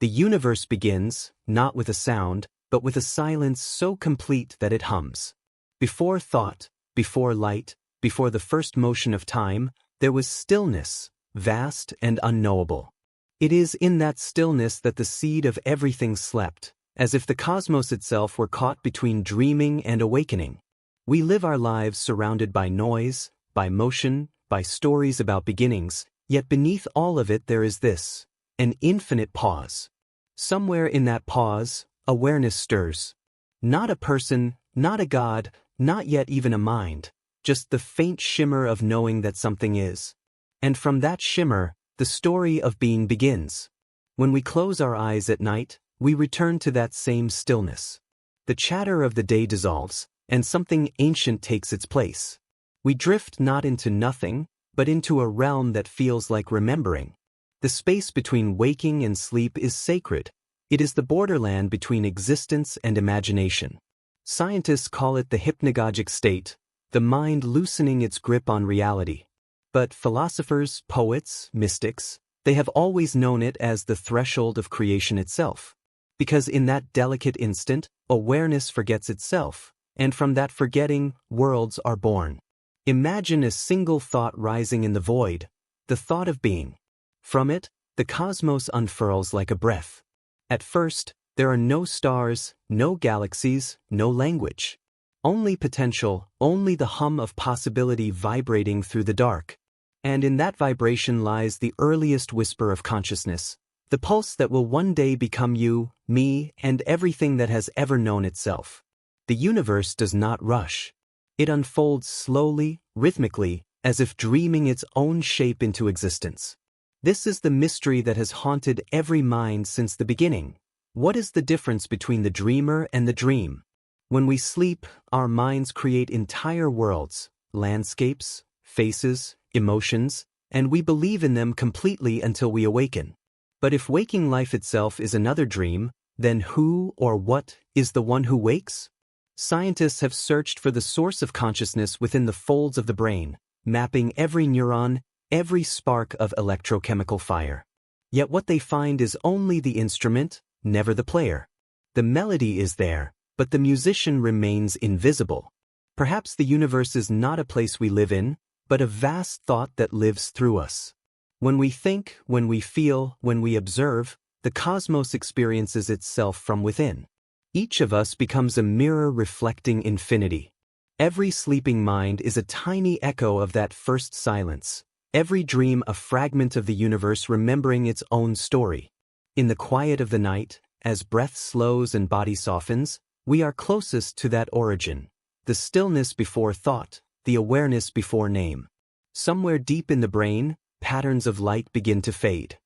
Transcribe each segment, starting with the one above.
The universe begins, not with a sound, but with a silence so complete that it hums. Before thought, before light, before the first motion of time, there was stillness, vast and unknowable. It is in that stillness that the seed of everything slept, as if the cosmos itself were caught between dreaming and awakening. We live our lives surrounded by noise, by motion, by stories about beginnings, yet beneath all of it there is this, an infinite pause. Somewhere in that pause, awareness stirs. Not a person, not a god, not yet even a mind, just the faint shimmer of knowing that something is. And from that shimmer, the story of being begins. When we close our eyes at night, we return to that same stillness. The chatter of the day dissolves, and something ancient takes its place. We drift not into nothing, but into a realm that feels like remembering. The space between waking and sleep is sacred. It is the borderland between existence and imagination. Scientists call it the hypnagogic state, the mind loosening its grip on reality. But philosophers, poets, mystics, they have always known it as the threshold of creation itself. Because in that delicate instant, awareness forgets itself, and from that forgetting, worlds are born. Imagine a single thought rising in the void, the thought of being. From it, the cosmos unfurls like a breath. At first, there are no stars, no galaxies, no language. Only potential, only the hum of possibility vibrating through the dark. And in that vibration lies the earliest whisper of consciousness, the pulse that will one day become you, me, and everything that has ever known itself. The universe does not rush. It unfolds slowly, rhythmically, as if dreaming its own shape into existence. This is the mystery that has haunted every mind since the beginning. What is the difference between the dreamer and the dream? When we sleep, our minds create entire worlds, landscapes, faces, emotions, and we believe in them completely until we awaken. But if waking life itself is another dream, then who or what is the one who wakes? Scientists have searched for the source of consciousness within the folds of the brain, mapping every neuron, every spark of electrochemical fire. Yet what they find is only the instrument, never the player. The melody is there, but the musician remains invisible. Perhaps the universe is not a place we live in, but a vast thought that lives through us. When we think, when we feel, when we observe, the cosmos experiences itself from within. Each of us becomes a mirror reflecting infinity. Every sleeping mind is a tiny echo of that first silence, every dream a fragment of the universe remembering its own story. In the quiet of the night, as breath slows and body softens, we are closest to that origin, the stillness before thought, the awareness before name. Somewhere deep in the brain, patterns of light begin to fade.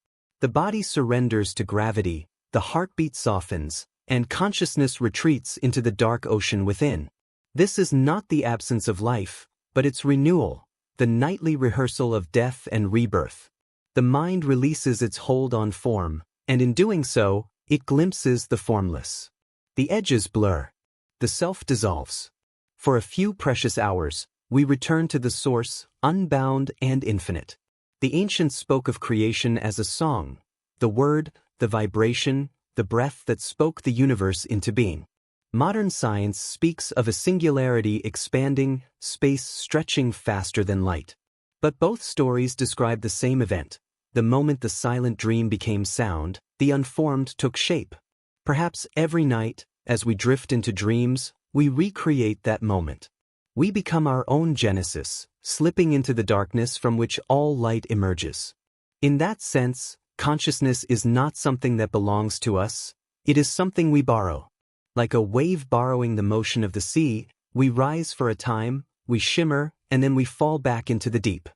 The body surrenders to gravity, the heartbeat softens, and consciousness retreats into the dark ocean within. This is not the absence of life, but its renewal, the nightly rehearsal of death and rebirth. The mind releases its hold on form, and in doing so, it glimpses the formless. The edges blur. The self dissolves. For a few precious hours, we return to the source, unbound and infinite. The ancients spoke of creation as a song, the word, the vibration, the breath that spoke the universe into being. Modern science speaks of a singularity expanding, space stretching faster than light. But both stories describe the same event. The moment the silent dream became sound, the unformed took shape. Perhaps every night, as we drift into dreams, we recreate that moment. We become our own Genesis, slipping into the darkness from which all light emerges. In that sense, consciousness is not something that belongs to us, it is something we borrow. Like a wave borrowing the motion of the sea, we rise for a time, we shimmer, and then we fall back into the deep.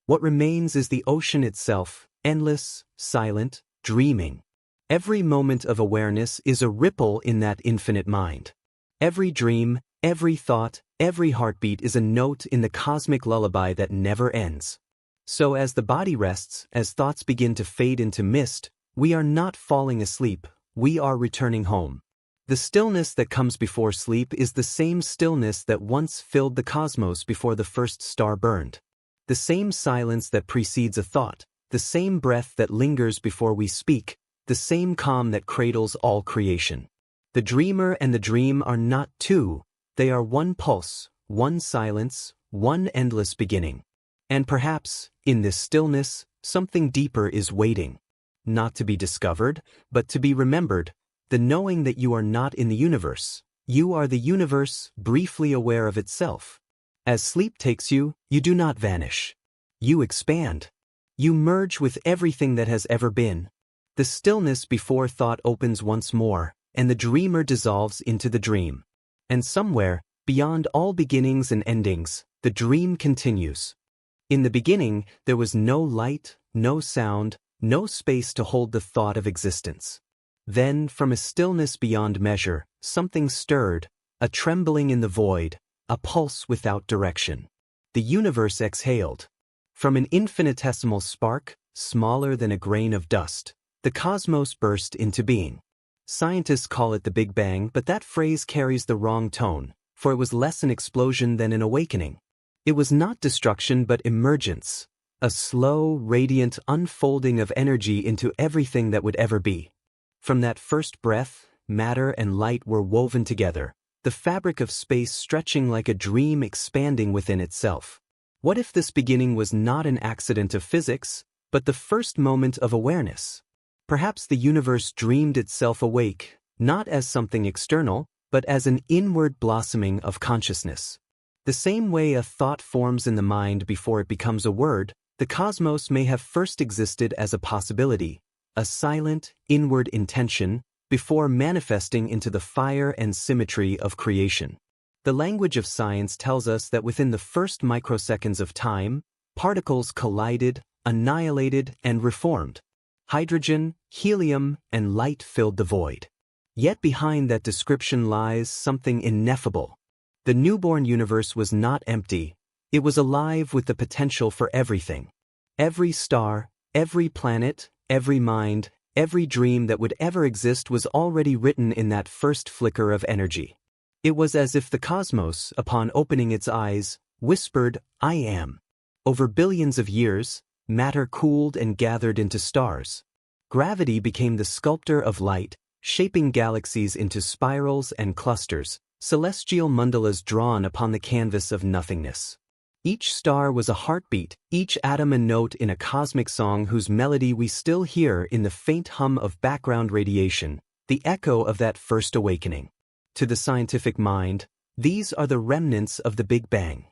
What remains is the ocean itself, endless, silent, dreaming. Every moment of awareness is a ripple in that infinite mind. Every dream, every thought, every heartbeat is a note in the cosmic lullaby that never ends. So as the body rests, as thoughts begin to fade into mist, we are not falling asleep, we are returning home. The stillness that comes before sleep is the same stillness that once filled the cosmos before the first star burned. The same silence that precedes a thought, the same breath that lingers before we speak, the same calm that cradles all creation. The dreamer and the dream are not two, they are one pulse, one silence, one endless beginning. And perhaps, in this stillness, something deeper is waiting. Not to be discovered, but to be remembered, the knowing that you are not in the universe. You are the universe, briefly aware of itself. As sleep takes you, you do not vanish. You expand. You merge with everything that has ever been. The stillness before thought opens once more, and the dreamer dissolves into the dream. And somewhere, beyond all beginnings and endings, the dream continues. In the beginning, there was no light, no sound, no space to hold the thought of existence. Then, from a stillness beyond measure, something stirred, a trembling in the void, a pulse without direction. The universe exhaled. From an infinitesimal spark, smaller than a grain of dust, the cosmos burst into being. Scientists call it the Big Bang, but that phrase carries the wrong tone, for it was less an explosion than an awakening. It was not destruction but emergence, a slow, radiant unfolding of energy into everything that would ever be. From that first breath, matter and light were woven together, the fabric of space stretching like a dream expanding within itself. What if this beginning was not an accident of physics, but the first moment of awareness? Perhaps the universe dreamed itself awake, not as something external, but as an inward blossoming of consciousness. The same way a thought forms in the mind before it becomes a word, the cosmos may have first existed as a possibility, a silent, inward intention, before manifesting into the fire and symmetry of creation. The language of science tells us that within the first microseconds of time, particles collided, annihilated, and reformed. Hydrogen, helium, and light filled the void. Yet behind that description lies something ineffable. The newborn universe was not empty, it was alive with the potential for everything. Every star, every planet, every mind, every dream that would ever exist was already written in that first flicker of energy. It was as if the cosmos, upon opening its eyes, whispered, "I am." Over billions of years, matter cooled and gathered into stars. Gravity became the sculptor of light, shaping galaxies into spirals and clusters, celestial mandalas drawn upon the canvas of nothingness. Each star was a heartbeat, each atom a note in a cosmic song whose melody we still hear in the faint hum of background radiation, the echo of that first awakening. To the scientific mind, these are the remnants of the Big Bang.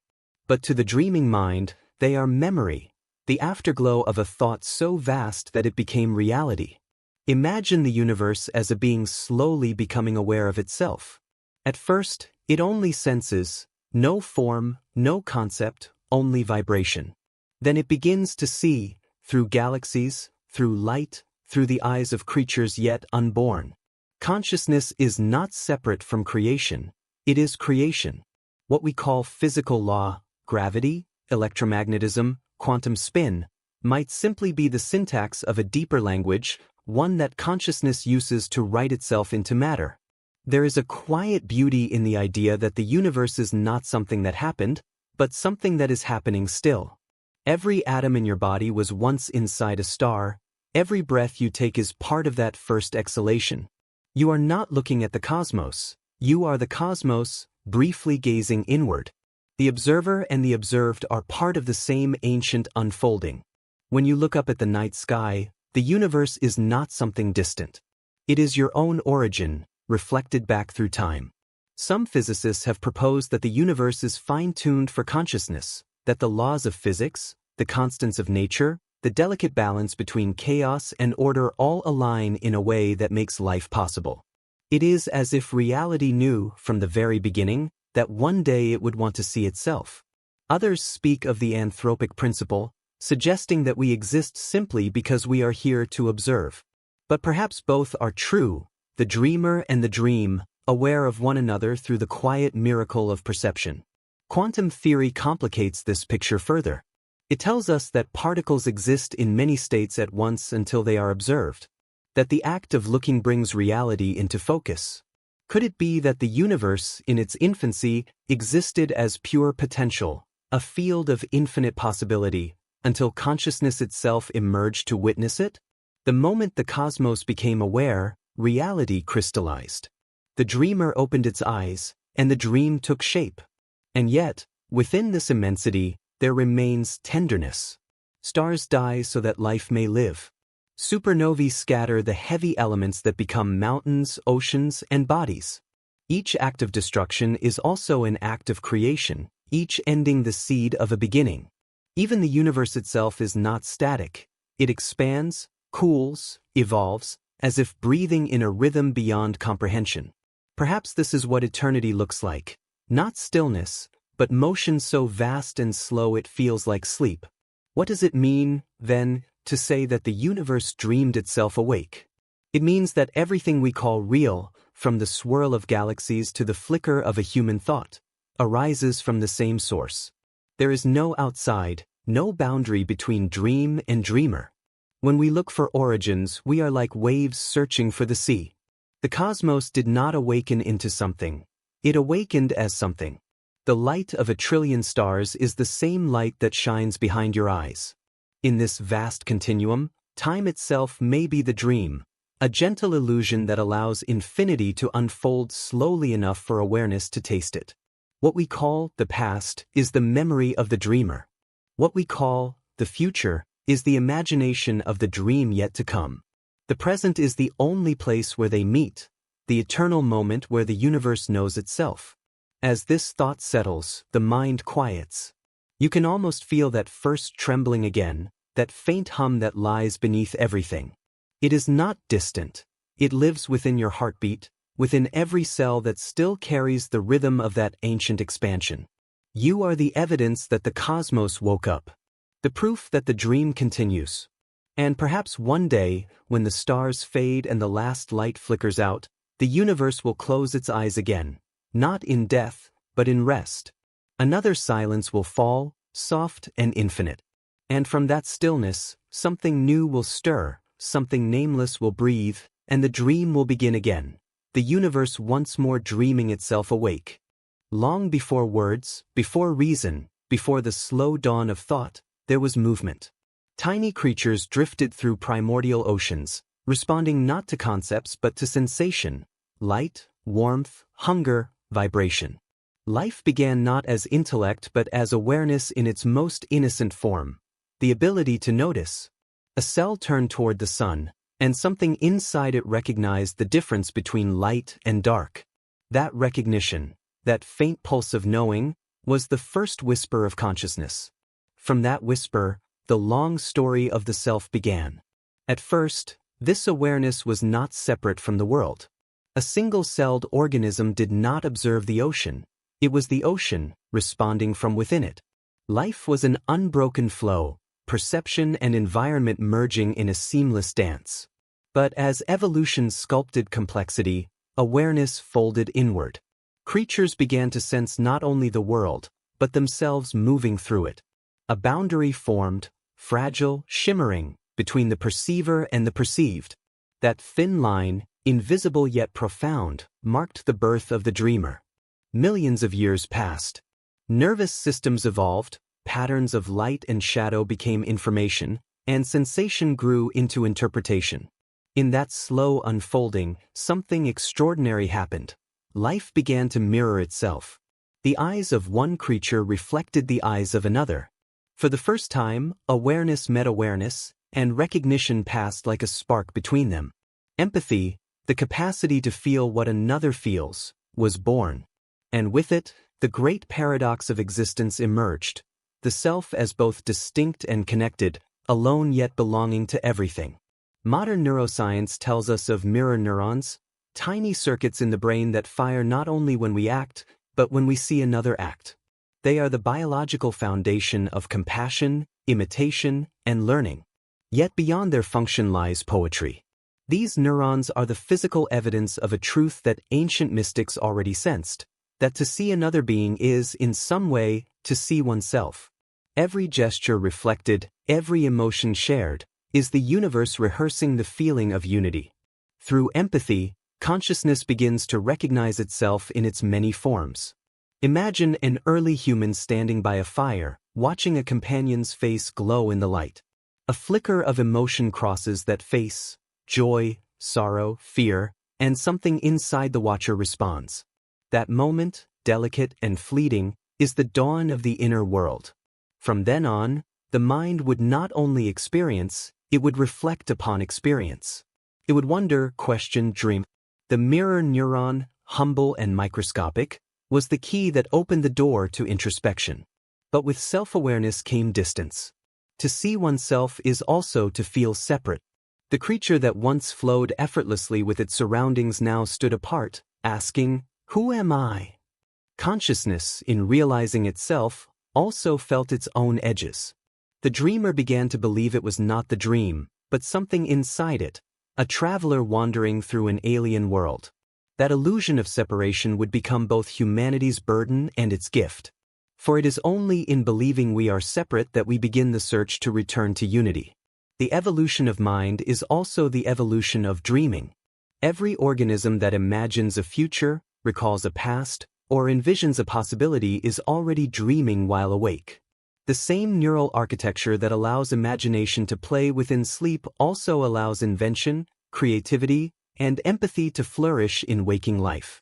But to the dreaming mind, they are memory, the afterglow of a thought so vast that it became reality. Imagine the universe as a being slowly becoming aware of itself. At first, it only senses, no form, no concept, only vibration. Then it begins to see, through galaxies, through light, through the eyes of creatures yet unborn. Consciousness is not separate from creation, it is creation. What we call physical law, gravity, electromagnetism, quantum spin, might simply be the syntax of a deeper language, one that consciousness uses to write itself into matter. There is a quiet beauty in the idea that the universe is not something that happened, but something that is happening still. Every atom in your body was once inside a star, every breath you take is part of that first exhalation. You are not looking at the cosmos, you are the cosmos, briefly gazing inward. The observer and the observed are part of the same ancient unfolding. When you look up at the night sky, the universe is not something distant. It is your own origin, reflected back through time. Some physicists have proposed that the universe is fine-tuned for consciousness, that the laws of physics, the constants of nature, the delicate balance between chaos and order all align in a way that makes life possible. It is as if reality knew, from the very beginning, that one day it would want to see itself. Others speak of the anthropic principle, suggesting that we exist simply because we are here to observe. But perhaps both are true, the dreamer and the dream, aware of one another through the quiet miracle of perception. Quantum theory complicates this picture further. It tells us that particles exist in many states at once until they are observed, that the act of looking brings reality into focus. Could it be that the universe, in its infancy, existed as pure potential, a field of infinite possibility, until consciousness itself emerged to witness it? The moment the cosmos became aware, reality crystallized. The dreamer opened its eyes, and the dream took shape. And yet, within this immensity, there remains tenderness. Stars die so that life may live. Supernovae scatter the heavy elements that become mountains, oceans, and bodies. Each act of destruction is also an act of creation, each ending the seed of a beginning. Even the universe itself is not static. It expands, cools, evolves, as if breathing in a rhythm beyond comprehension. Perhaps this is what eternity looks like. Not stillness, but motion so vast and slow it feels like sleep. What does it mean, then, to say that the universe dreamed itself awake? It means that everything we call real, from the swirl of galaxies to the flicker of a human thought, arises from the same source. There is no outside, no boundary between dream and dreamer. When we look for origins, we are like waves searching for the sea. The cosmos did not awaken into something. It awakened as something. The light of 1,000,000,000,000 stars is the same light that shines behind your eyes. In this vast continuum, time itself may be the dream, a gentle illusion that allows infinity to unfold slowly enough for awareness to taste it. What we call the past is the memory of the dreamer. What we call the future is the imagination of the dream yet to come. The present is the only place where they meet, the eternal moment where the universe knows itself. As this thought settles, the mind quiets. You can almost feel that first trembling again, that faint hum that lies beneath everything. It is not distant. It lives within your heartbeat, within every cell that still carries the rhythm of that ancient expansion. You are the evidence that the cosmos woke up, the proof that the dream continues. And perhaps one day, when the stars fade and the last light flickers out, the universe will close its eyes again, not in death, but in rest. Another silence will fall, soft and infinite. And from that stillness, something new will stir, something nameless will breathe, and the dream will begin again, the universe once more dreaming itself awake. Long before words, before reason, before the slow dawn of thought, there was movement. Tiny creatures drifted through primordial oceans, responding not to concepts but to sensation, light, warmth, hunger, vibration. Life began not as intellect but as awareness in its most innocent form, the ability to notice. A cell turned toward the sun, and something inside it recognized the difference between light and dark. That recognition, that faint pulse of knowing, was the first whisper of consciousness. From that whisper, the long story of the self began. At first, this awareness was not separate from the world. A single-celled organism did not observe the ocean. It was the ocean, responding from within it. Life was an unbroken flow, perception and environment merging in a seamless dance. But as evolution sculpted complexity, awareness folded inward. Creatures began to sense not only the world, but themselves moving through it. A boundary formed, fragile, shimmering, between the perceiver and the perceived. That thin line, invisible yet profound, marked the birth of the dreamer. Millions of years passed. Nervous systems evolved, patterns of light and shadow became information, and sensation grew into interpretation. In that slow unfolding, something extraordinary happened. Life began to mirror itself. The eyes of one creature reflected the eyes of another. For the first time, awareness met awareness, and recognition passed like a spark between them. Empathy, the capacity to feel what another feels, was born. And with it, the great paradox of existence emerged, the self as both distinct and connected, alone yet belonging to everything. Modern neuroscience tells us of mirror neurons, tiny circuits in the brain that fire not only when we act, but when we see another act. They are the biological foundation of compassion, imitation, and learning. Yet beyond their function lies poetry. These neurons are the physical evidence of a truth that ancient mystics already sensed, that to see another being is, in some way, to see oneself. Every gesture reflected, every emotion shared, is the universe rehearsing the feeling of unity. Through empathy, consciousness begins to recognize itself in its many forms. Imagine an early human standing by a fire, watching a companion's face glow in the light. A flicker of emotion crosses that face, joy, sorrow, fear, and something inside the watcher responds. That moment, delicate and fleeting, is the dawn of the inner world. From then on, the mind would not only experience, it would reflect upon experience. It would wonder, question, dream. The mirror neuron, humble and microscopic, was the key that opened the door to introspection. But with self-awareness came distance. To see oneself is also to feel separate. The creature that once flowed effortlessly with its surroundings now stood apart, asking, "Who am I?" Consciousness, in realizing itself, also felt its own edges. The dreamer began to believe it was not the dream, but something inside it, a traveler wandering through an alien world. That illusion of separation would become both humanity's burden and its gift. For it is only in believing we are separate that we begin the search to return to unity. The evolution of mind is also the evolution of dreaming. Every organism that imagines a future, recalls a past, or envisions a possibility is already dreaming while awake. The same neural architecture that allows imagination to play within sleep also allows invention, creativity, and empathy to flourish in waking life.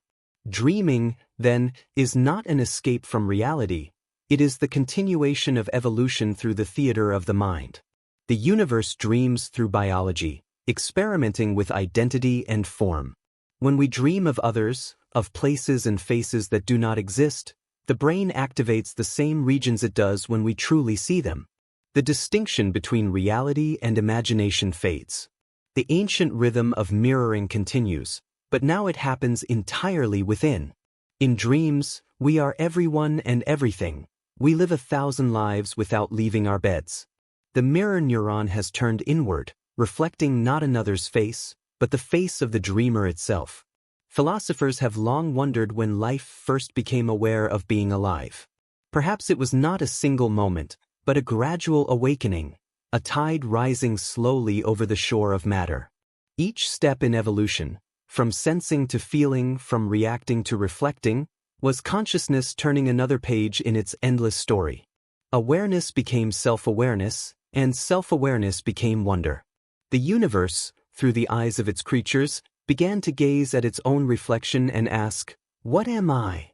Dreaming, then, is not an escape from reality. It is the continuation of evolution through the theater of the mind. The universe dreams through biology, experimenting with identity and form. When we dream of others, of places and faces that do not exist, the brain activates the same regions it does when we truly see them. The distinction between reality and imagination fades. The ancient rhythm of mirroring continues, but now it happens entirely within. In dreams, we are everyone and everything. We live 1,000 lives without leaving our beds. The mirror neuron has turned inward, reflecting not another's face, but the face of the dreamer itself. Philosophers have long wondered when life first became aware of being alive. Perhaps it was not a single moment, but a gradual awakening, a tide rising slowly over the shore of matter. Each step in evolution, from sensing to feeling, from reacting to reflecting, was consciousness turning another page in its endless story. Awareness became self-awareness, and self-awareness became wonder. The universe, through the eyes of its creatures, began to gaze at its own reflection and ask, "What am I?"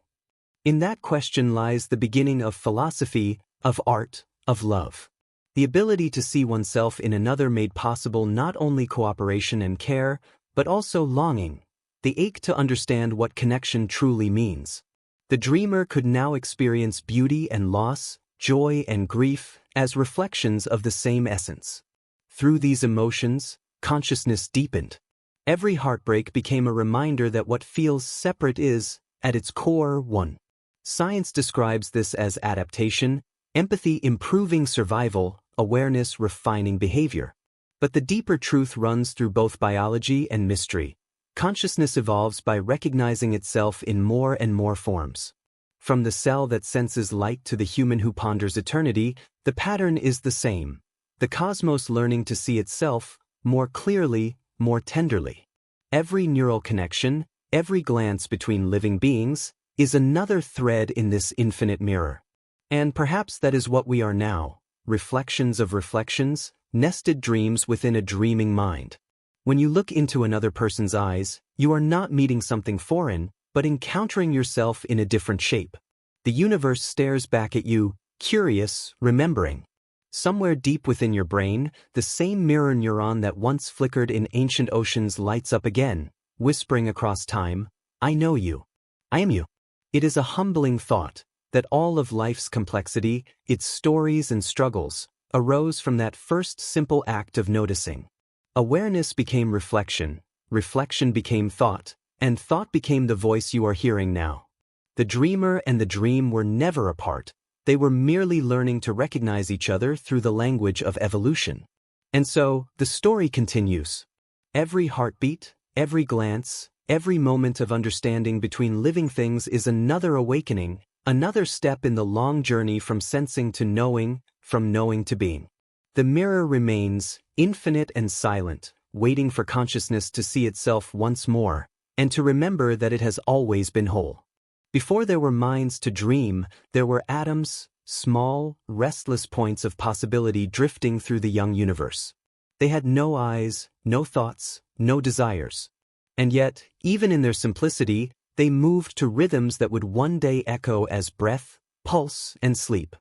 In that question lies the beginning of philosophy, of art, of love. The ability to see oneself in another made possible not only cooperation and care, but also longing, the ache to understand what connection truly means. The dreamer could now experience beauty and loss, joy and grief, as reflections of the same essence. Through these emotions, consciousness deepened. Every heartbreak became a reminder that what feels separate is, at its core, one. Science describes this as adaptation, empathy improving survival, awareness refining behavior. But the deeper truth runs through both biology and mystery. Consciousness evolves by recognizing itself in more and more forms. From the cell that senses light to the human who ponders eternity, the pattern is the same. The cosmos learning to see itself more clearly, more tenderly. Every neural connection, every glance between living beings, is another thread in this infinite mirror. And perhaps that is what we are now, reflections of reflections, nested dreams within a dreaming mind. When you look into another person's eyes, you are not meeting something foreign, but encountering yourself in a different shape. The universe stares back at you, curious, remembering. Somewhere deep within your brain, the same mirror neuron that once flickered in ancient oceans lights up again, whispering across time, "I know you. I am you." It is a humbling thought, that all of life's complexity, its stories and struggles, arose from that first simple act of noticing. Awareness became reflection, reflection became thought, and thought became the voice you are hearing now. The dreamer and the dream were never apart. They were merely learning to recognize each other through the language of evolution. And so, the story continues. Every heartbeat, every glance, every moment of understanding between living things is another awakening, another step in the long journey from sensing to knowing, from knowing to being. The mirror remains, infinite and silent, waiting for consciousness to see itself once more, and to remember that it has always been whole. Before there were minds to dream, there were atoms, small, restless points of possibility drifting through the young universe. They had no eyes, no thoughts, no desires. And yet, even in their simplicity, they moved to rhythms that would one day echo as breath, pulse, and sleep.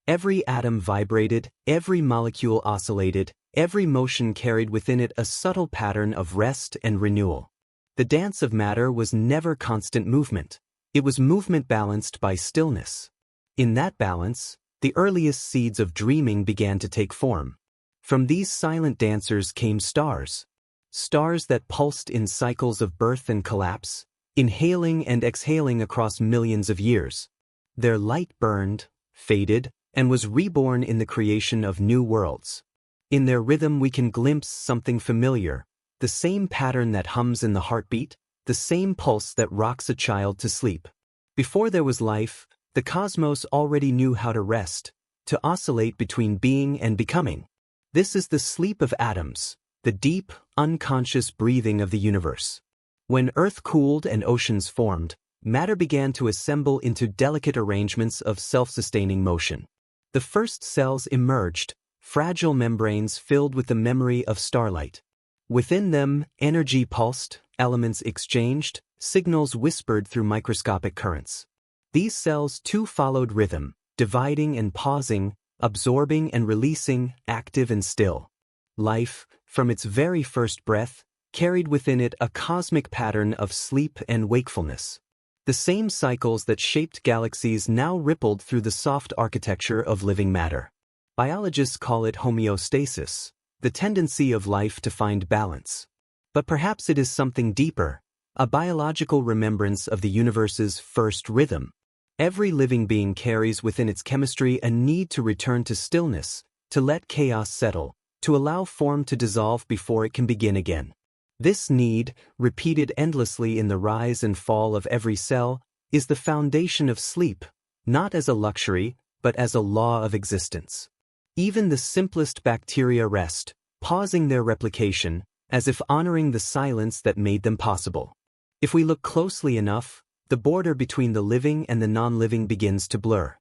Every atom vibrated, every molecule oscillated, every motion carried within it a subtle pattern of rest and renewal. The dance of matter was never constant movement. It was movement balanced by stillness. In that balance, the earliest seeds of dreaming began to take form. From these silent dancers came stars. Stars that pulsed in cycles of birth and collapse, inhaling and exhaling across millions of years. Their light burned, faded, and was reborn in the creation of new worlds. In their rhythm we can glimpse something familiar, the same pattern that hums in the heartbeat, the same pulse that rocks a child to sleep. Before there was life, the cosmos already knew how to rest, to oscillate between being and becoming. This is the sleep of atoms, the deep, unconscious breathing of the universe. When Earth cooled and oceans formed, matter began to assemble into delicate arrangements of self-sustaining motion. The first cells emerged, fragile membranes filled with the memory of starlight. Within them, energy pulsed, elements exchanged, signals whispered through microscopic currents. These cells too followed rhythm, dividing and pausing, absorbing and releasing, active and still. Life, from its very first breath, carried within it a cosmic pattern of sleep and wakefulness. The same cycles that shaped galaxies now rippled through the soft architecture of living matter. Biologists call it homeostasis, the tendency of life to find balance. But perhaps it is something deeper, a biological remembrance of the universe's first rhythm. Every living being carries within its chemistry a need to return to stillness, to let chaos settle, to allow form to dissolve before it can begin again. This need, repeated endlessly in the rise and fall of every cell, is the foundation of sleep, not as a luxury, but as a law of existence. Even the simplest bacteria rest, pausing their replication, as if honoring the silence that made them possible. If we look closely enough, the border between the living and the non-living begins to blur.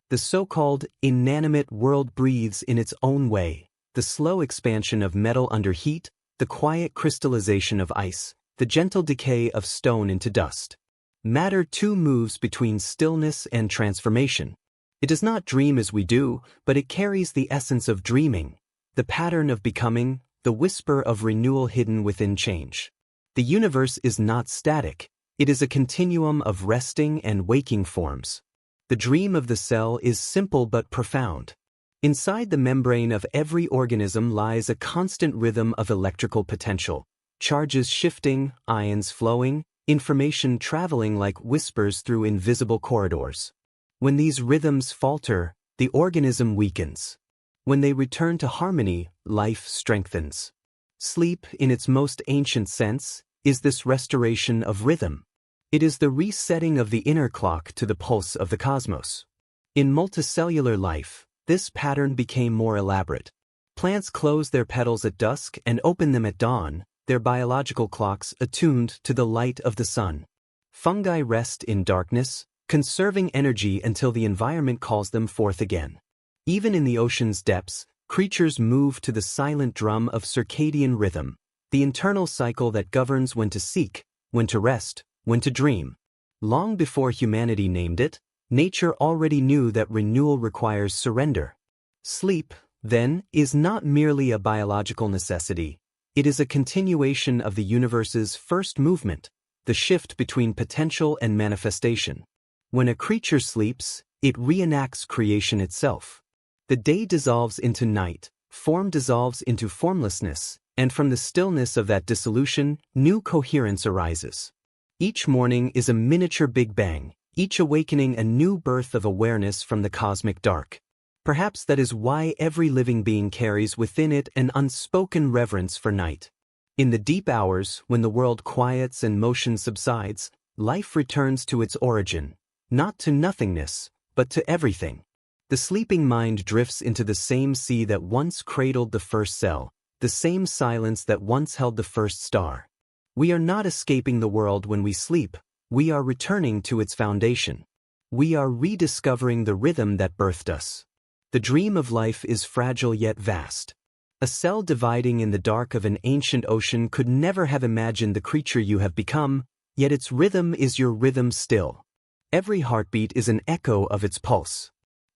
The so-called inanimate world breathes in its own way, the slow expansion of metal under heat, the quiet crystallization of ice, the gentle decay of stone into dust. Matter too moves between stillness and transformation. It does not dream as we do, but it carries the essence of dreaming, the pattern of becoming, the whisper of renewal hidden within change. The universe is not static, it is a continuum of resting and waking forms. The dream of the cell is simple but profound. Inside the membrane of every organism lies a constant rhythm of electrical potential, charges shifting, ions flowing, information traveling like whispers through invisible corridors. When these rhythms falter, the organism weakens. When they return to harmony, life strengthens. Sleep, in its most ancient sense, is this restoration of rhythm. It is the resetting of the inner clock to the pulse of the cosmos. In multicellular life, this pattern became more elaborate. Plants close their petals at dusk and open them at dawn, their biological clocks attuned to the light of the sun. Fungi rest in darkness, conserving energy until the environment calls them forth again. Even in the ocean's depths, creatures move to the silent drum of circadian rhythm, the internal cycle that governs when to seek, when to rest, when to dream. Long before humanity named it, nature already knew that renewal requires surrender. Sleep, then, is not merely a biological necessity. It is a continuation of the universe's first movement, the shift between potential and manifestation. When a creature sleeps, it reenacts creation itself. The day dissolves into night, form dissolves into formlessness, and from the stillness of that dissolution, new coherence arises. Each morning is a miniature Big Bang, each awakening a new birth of awareness from the cosmic dark. Perhaps that is why every living being carries within it an unspoken reverence for night. In the deep hours, when the world quiets and motion subsides, life returns to its origin, not to nothingness, but to everything. The sleeping mind drifts into the same sea that once cradled the first cell, the same silence that once held the first star. We are not escaping the world when we sleep, we are returning to its foundation. We are rediscovering the rhythm that birthed us. The dream of life is fragile yet vast. A cell dividing in the dark of an ancient ocean could never have imagined the creature you have become, yet its rhythm is your rhythm still. Every heartbeat is an echo of its pulse.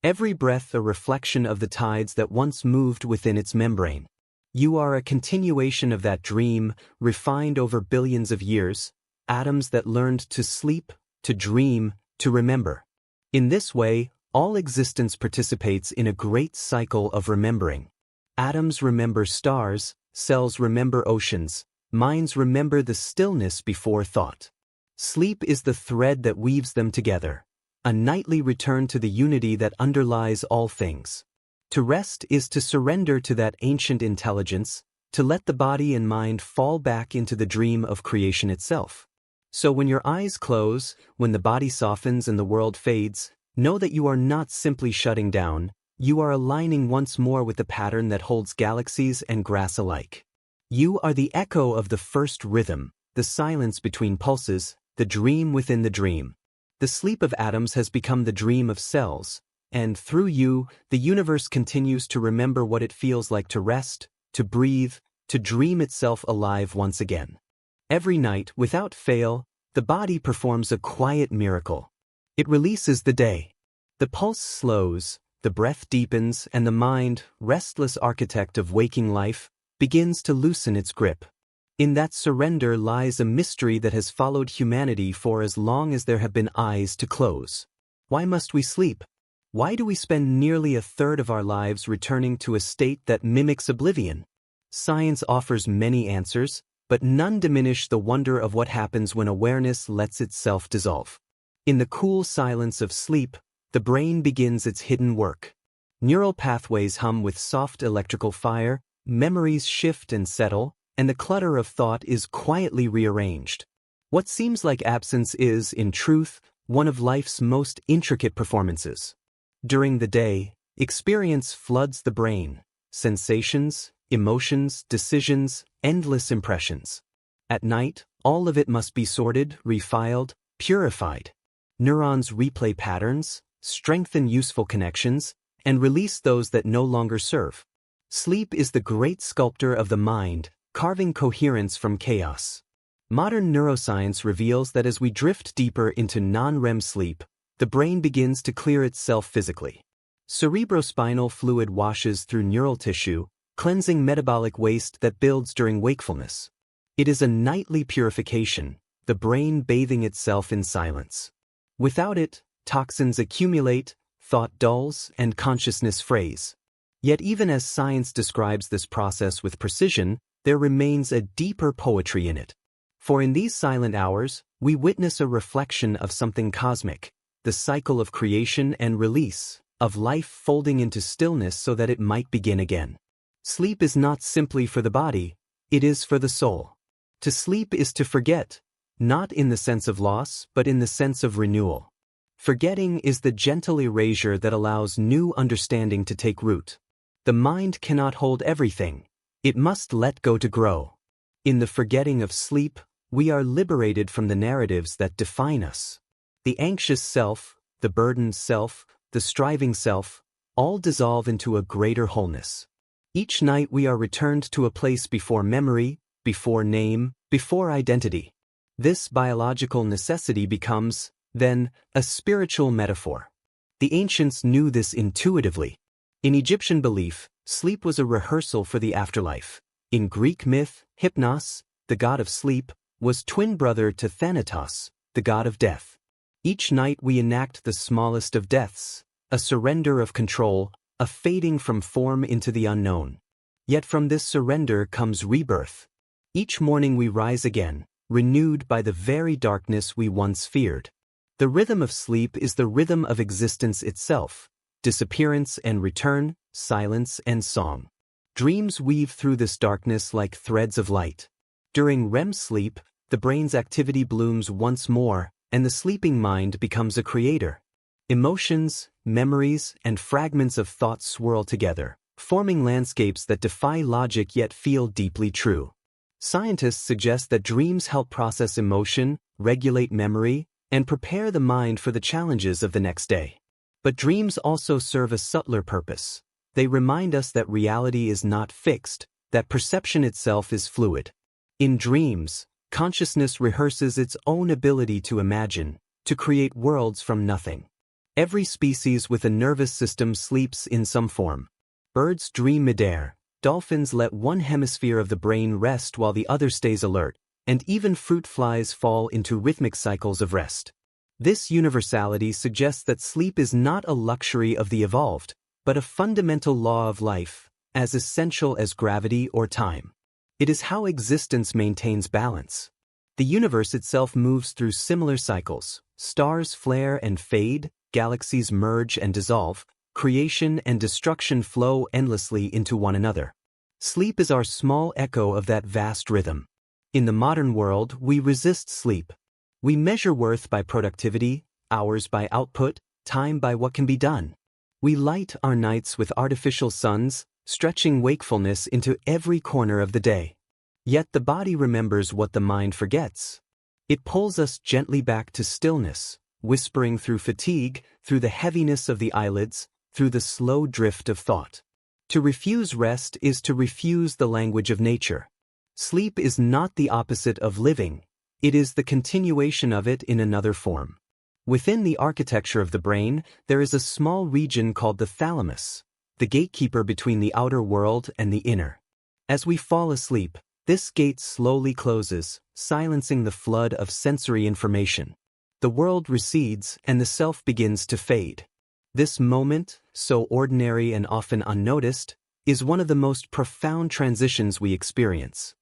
Every breath a reflection of the tides that once moved within its membrane. You are a continuation of that dream, refined over billions of years, atoms that learned to sleep, to dream, to remember. In this way, all existence participates in a great cycle of remembering. Atoms remember stars, cells remember oceans, minds remember the stillness before thought. Sleep is the thread that weaves them together, a nightly return to the unity that underlies all things. To rest is to surrender to that ancient intelligence, to let the body and mind fall back into the dream of creation itself. So when your eyes close, when the body softens and the world fades, know that you are not simply shutting down, you are aligning once more with the pattern that holds galaxies and grass alike. You are the echo of the first rhythm, the silence between pulses, the dream within the dream. The sleep of atoms has become the dream of cells, and through you, the universe continues to remember what it feels like to rest, to breathe, to dream itself alive once again. Every night, without fail, the body performs a quiet miracle. It releases the day. The pulse slows, the breath deepens, and the mind, restless architect of waking life, begins to loosen its grip. In that surrender lies a mystery that has followed humanity for as long as there have been eyes to close. Why must we sleep? Why do we spend nearly a third of our lives returning to a state that mimics oblivion? Science offers many answers, but none diminish the wonder of what happens when awareness lets itself dissolve. In the cool silence of sleep, the brain begins its hidden work. Neural pathways hum with soft electrical fire, memories shift and settle, and the clutter of thought is quietly rearranged. What seems like absence is, in truth, one of life's most intricate performances. During the day, experience floods the brain, sensations, emotions, decisions, endless impressions. At night, all of it must be sorted, refiled, purified. Neurons replay patterns, strengthen useful connections, and release those that no longer serve. Sleep is the great sculptor of the mind, carving coherence from chaos. Modern neuroscience reveals that as we drift deeper into non-REM sleep, the brain begins to clear itself physically. Cerebrospinal fluid washes through neural tissue, cleansing metabolic waste that builds during wakefulness. It is a nightly purification, the brain bathing itself in silence. Without it, toxins accumulate, thought dulls, and consciousness frays. Yet even as science describes this process with precision, there remains a deeper poetry in it. For in these silent hours, we witness a reflection of something cosmic, the cycle of creation and release, of life folding into stillness so that it might begin again. Sleep is not simply for the body, it is for the soul. To sleep is to forget, not in the sense of loss, but in the sense of renewal. Forgetting is the gentle erasure that allows new understanding to take root. The mind cannot hold everything, it must let go to grow. In the forgetting of sleep, we are liberated from the narratives that define us. The anxious self, the burdened self, the striving self, all dissolve into a greater wholeness. Each night we are returned to a place before memory, before name, before identity. This biological necessity becomes, then, a spiritual metaphor. The ancients knew this intuitively. In Egyptian belief, sleep was a rehearsal for the afterlife. In Greek myth, Hypnos, the god of sleep, was twin brother to Thanatos, the god of death. Each night we enact the smallest of deaths, a surrender of control, a fading from form into the unknown. Yet from this surrender comes rebirth. Each morning we rise again, renewed by the very darkness we once feared. The rhythm of sleep is the rhythm of existence itself, disappearance and return, silence and song. Dreams weave through this darkness like threads of light. During REM sleep, the brain's activity blooms once more, and the sleeping mind becomes a creator. Emotions, memories, and fragments of thought swirl together, forming landscapes that defy logic yet feel deeply true. Scientists suggest that dreams help process emotion, regulate memory, and prepare the mind for the challenges of the next day. But dreams also serve a subtler purpose. They remind us that reality is not fixed, that perception itself is fluid. In dreams, consciousness rehearses its own ability to imagine, to create worlds from nothing. Every species with a nervous system sleeps in some form. Birds dream midair, dolphins let one hemisphere of the brain rest while the other stays alert, and even fruit flies fall into rhythmic cycles of rest. This universality suggests that sleep is not a luxury of the evolved, but a fundamental law of life, as essential as gravity or time. It is how existence maintains balance. The universe itself moves through similar cycles. Stars flare and fade, galaxies merge and dissolve, creation and destruction flow endlessly into one another. Sleep is our small echo of that vast rhythm. In the modern world, we resist sleep. We measure worth by productivity, hours by output, time by what can be done. We light our nights with artificial suns, stretching wakefulness into every corner of the day. Yet the body remembers what the mind forgets. It pulls us gently back to stillness, whispering through fatigue, through the heaviness of the eyelids, through the slow drift of thought. To refuse rest is to refuse the language of nature. Sleep is not the opposite of living. It is the continuation of it in another form. Within the architecture of the brain, there is a small region called the thalamus, the gatekeeper between the outer world and the inner. As we fall asleep, this gate slowly closes, silencing the flood of sensory information. The world recedes and the self begins to fade. This moment, so ordinary and often unnoticed, is one of the most profound transitions we experience.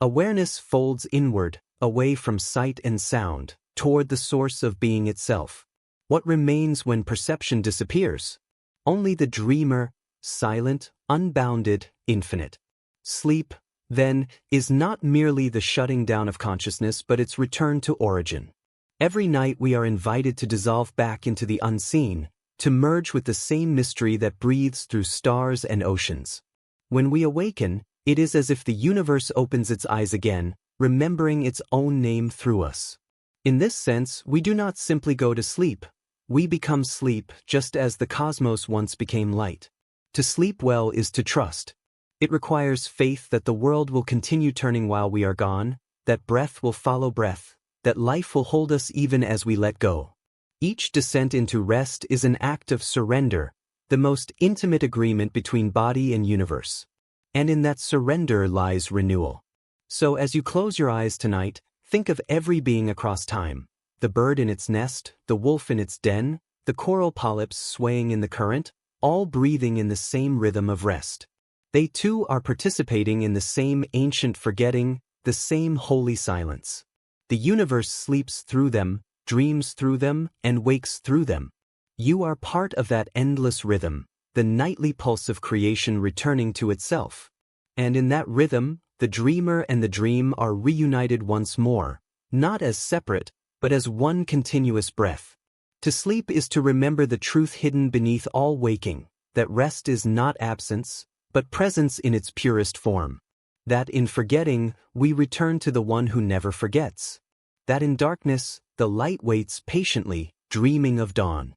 Awareness folds inward, away from sight and sound, toward the source of being itself. What remains when perception disappears? Only the dreamer, silent, unbounded, infinite. Sleep, then, is not merely the shutting down of consciousness but its return to origin. Every night we are invited to dissolve back into the unseen, to merge with the same mystery that breathes through stars and oceans. When we awaken, it is as if the universe opens its eyes again, remembering its own name through us. In this sense, we do not simply go to sleep. We become sleep just as the cosmos once became light. To sleep well is to trust. It requires faith that the world will continue turning while we are gone, that breath will follow breath, that life will hold us even as we let go. Each descent into rest is an act of surrender, the most intimate agreement between body and universe. And in that surrender lies renewal. So as you close your eyes tonight, think of every being across time, the bird in its nest, the wolf in its den, the coral polyps swaying in the current, all breathing in the same rhythm of rest. They too are participating in the same ancient forgetting, the same holy silence. The universe sleeps through them, dreams through them, and wakes through them. You are part of that endless rhythm, the nightly pulse of creation returning to itself. And in that rhythm, the dreamer and the dream are reunited once more, not as separate, but as one continuous breath. To sleep is to remember the truth hidden beneath all waking, that rest is not absence, but presence in its purest form. That in forgetting, we return to the one who never forgets. That in darkness, the light waits patiently, dreaming of dawn.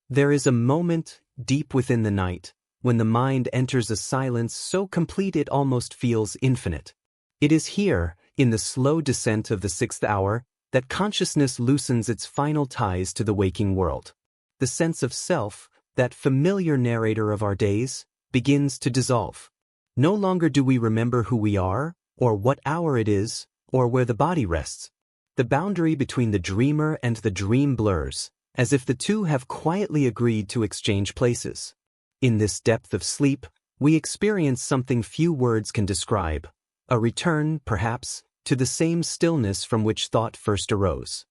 There is a moment, deep within the night, when the mind enters a silence so complete it almost feels infinite. It is here, in the slow descent of the 6th hour, that consciousness loosens its final ties to the waking world. The sense of self, that familiar narrator of our days, begins to dissolve. No longer do we remember who we are, or what hour it is, or where the body rests. The boundary between the dreamer and the dream blurs, as if the two have quietly agreed to exchange places. In this depth of sleep, we experience something few words can describe, a return, perhaps, to the same stillness from which thought first arose.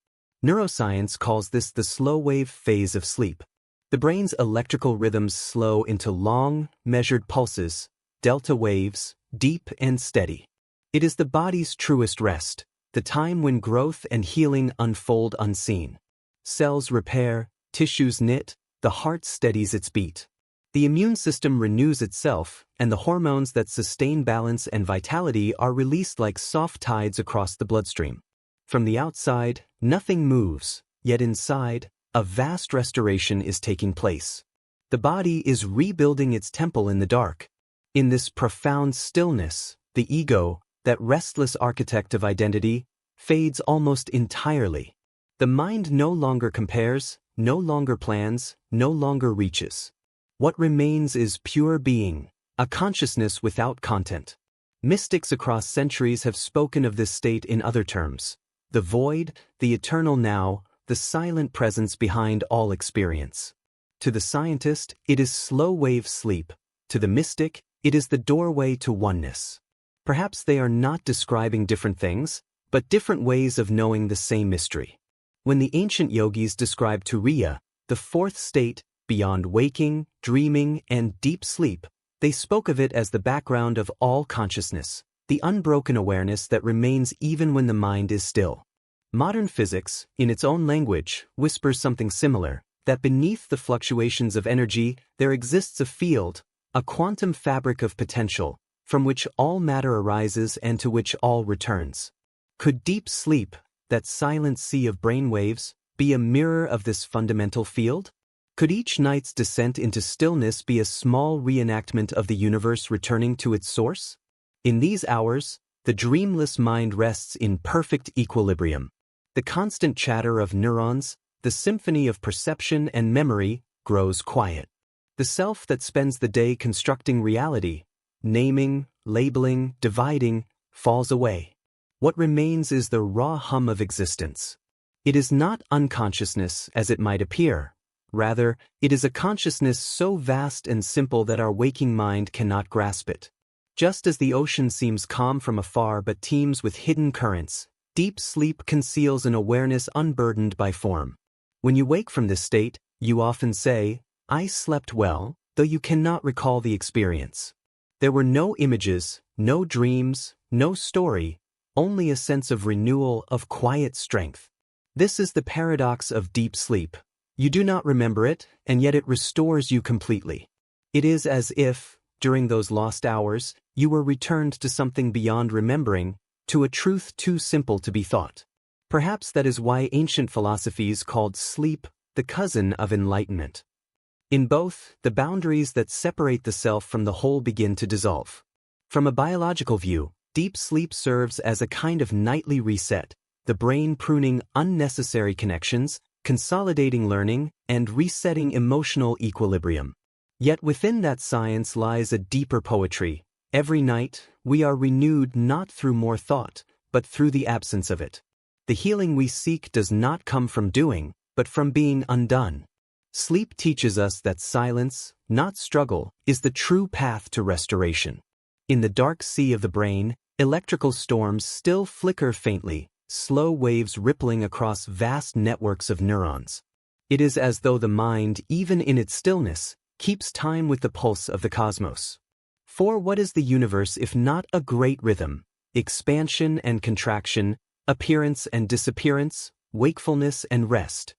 Neuroscience calls this the slow-wave phase of sleep. The brain's electrical rhythms slow into long, measured pulses, delta waves, deep and steady. It is the body's truest rest, the time when growth and healing unfold unseen. Cells repair, tissues knit, the heart steadies its beat. The immune system renews itself, and the hormones that sustain balance and vitality are released like soft tides across the bloodstream. From the outside, nothing moves, yet inside, a vast restoration is taking place. The body is rebuilding its temple in the dark. In this profound stillness, the ego, that restless architect of identity, fades almost entirely. The mind no longer compares, no longer plans, no longer reaches. What remains is pure being, a consciousness without content. Mystics across centuries have spoken of this state in other terms: the void, the eternal now, the silent presence behind all experience. To the scientist, it is slow-wave sleep. To the mystic, it is the doorway to oneness. Perhaps they are not describing different things, but different ways of knowing the same mystery. When the ancient yogis described Turiya, the fourth state, beyond waking, dreaming, and deep sleep, they spoke of it as the background of all consciousness, the unbroken awareness that remains even when the mind is still. Modern physics, in its own language, whispers something similar, that beneath the fluctuations of energy there exists a field, a quantum fabric of potential, from which all matter arises and to which all returns. Could deep sleep, that silent sea of brainwaves, be a mirror of this fundamental field? Could each night's descent into stillness be a small reenactment of the universe returning to its source? In these hours, the dreamless mind rests in perfect equilibrium. The constant chatter of neurons, the symphony of perception and memory, grows quiet. The self that spends the day constructing reality, naming, labeling, dividing, falls away. What remains is the raw hum of existence. It is not unconsciousness as it might appear. Rather, it is a consciousness so vast and simple that our waking mind cannot grasp it. Just as the ocean seems calm from afar but teems with hidden currents, deep sleep conceals an awareness unburdened by form. When you wake from this state, you often say, "I slept well," though you cannot recall the experience. There were no images, no dreams, no story, only a sense of renewal, of quiet strength. This is the paradox of deep sleep. You do not remember it, and yet it restores you completely. It is as if, during those lost hours, you were returned to something beyond remembering, to a truth too simple to be thought. Perhaps that is why ancient philosophies called sleep the cousin of enlightenment. In both, the boundaries that separate the self from the whole begin to dissolve. From a biological view, deep sleep serves as a kind of nightly reset, the brain pruning unnecessary connections, consolidating learning, and resetting emotional equilibrium. Yet within that science lies a deeper poetry. Every night, we are renewed not through more thought, but through the absence of it. The healing we seek does not come from doing, but from being undone. Sleep teaches us that silence, not struggle, is the true path to restoration. In the dark sea of the brain, electrical storms still flicker faintly, slow waves rippling across vast networks of neurons. It is as though the mind, even in its stillness, keeps time with the pulse of the cosmos. For what is the universe if not a great rhythm, expansion and contraction, appearance and disappearance, wakefulness and rest?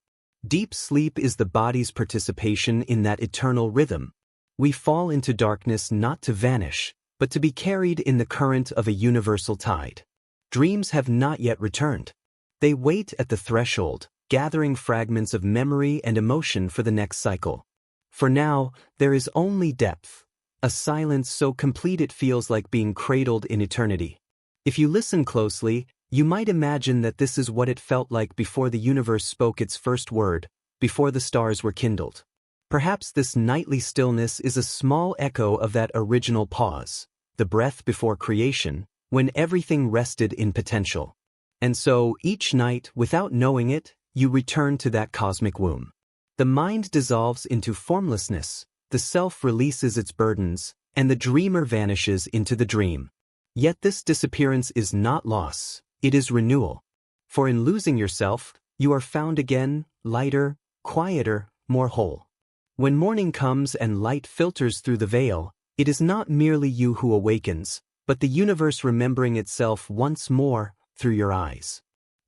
Deep sleep is the body's participation in that eternal rhythm. We fall into darkness not to vanish, but to be carried in the current of a universal tide. Dreams have not yet returned. They wait at the threshold, gathering fragments of memory and emotion for the next cycle. For now, there is only depth, a silence so complete it feels like being cradled in eternity. If you listen closely, you might imagine that this is what it felt like before the universe spoke its first word, before the stars were kindled. Perhaps this nightly stillness is a small echo of that original pause, the breath before creation, when everything rested in potential. And so, each night, without knowing it, you return to that cosmic womb. The mind dissolves into formlessness, the self releases its burdens, and the dreamer vanishes into the dream. Yet this disappearance is not loss, it is renewal. For in losing yourself, you are found again, lighter, quieter, more whole. When morning comes and light filters through the veil, it is not merely you who awakens, but the universe remembering itself once more through your eyes.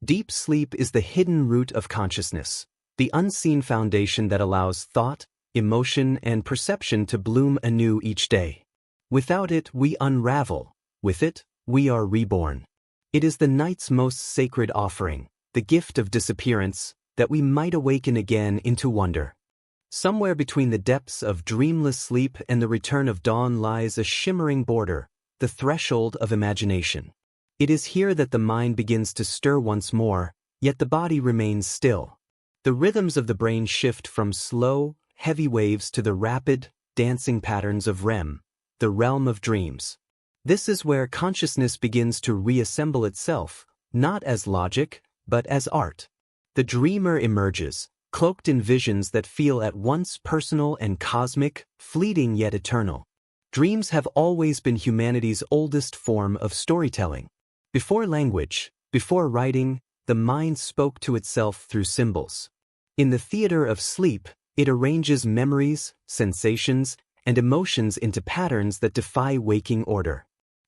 Deep sleep is the hidden root of consciousness, the unseen foundation that allows thought, emotion, and perception to bloom anew each day. Without it, we unravel. With it, we are reborn. It is the night's most sacred offering, the gift of disappearance, that we might awaken again into wonder. Somewhere between the depths of dreamless sleep and the return of dawn lies a shimmering border, the threshold of imagination. It is here that the mind begins to stir once more, yet the body remains still. The rhythms of the brain shift from slow, heavy waves to the rapid, dancing patterns of REM, the realm of dreams. This is where consciousness begins to reassemble itself, not as logic, but as art. The dreamer emerges, cloaked in visions that feel at once personal and cosmic, fleeting yet eternal. Dreams have always been humanity's oldest form of storytelling. Before language, before writing, the mind spoke to itself through symbols. In the theater of sleep, it arranges memories, sensations, and emotions into patterns that defy waking order.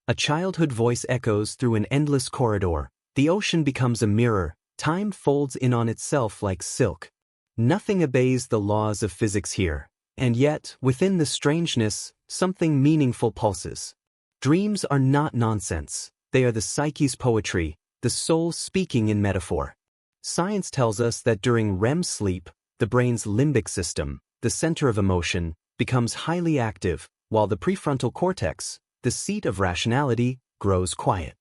A childhood voice echoes through an endless corridor, the ocean becomes a mirror, time folds in on itself like silk. Nothing obeys the laws of physics here, and yet, within the strangeness, something meaningful pulses. Dreams are not nonsense, they are the psyche's poetry, the soul speaking in metaphor. Science tells us that during REM sleep, the brain's limbic system, the center of emotion, becomes highly active, while the prefrontal cortex, the seat of rationality, grows quiet.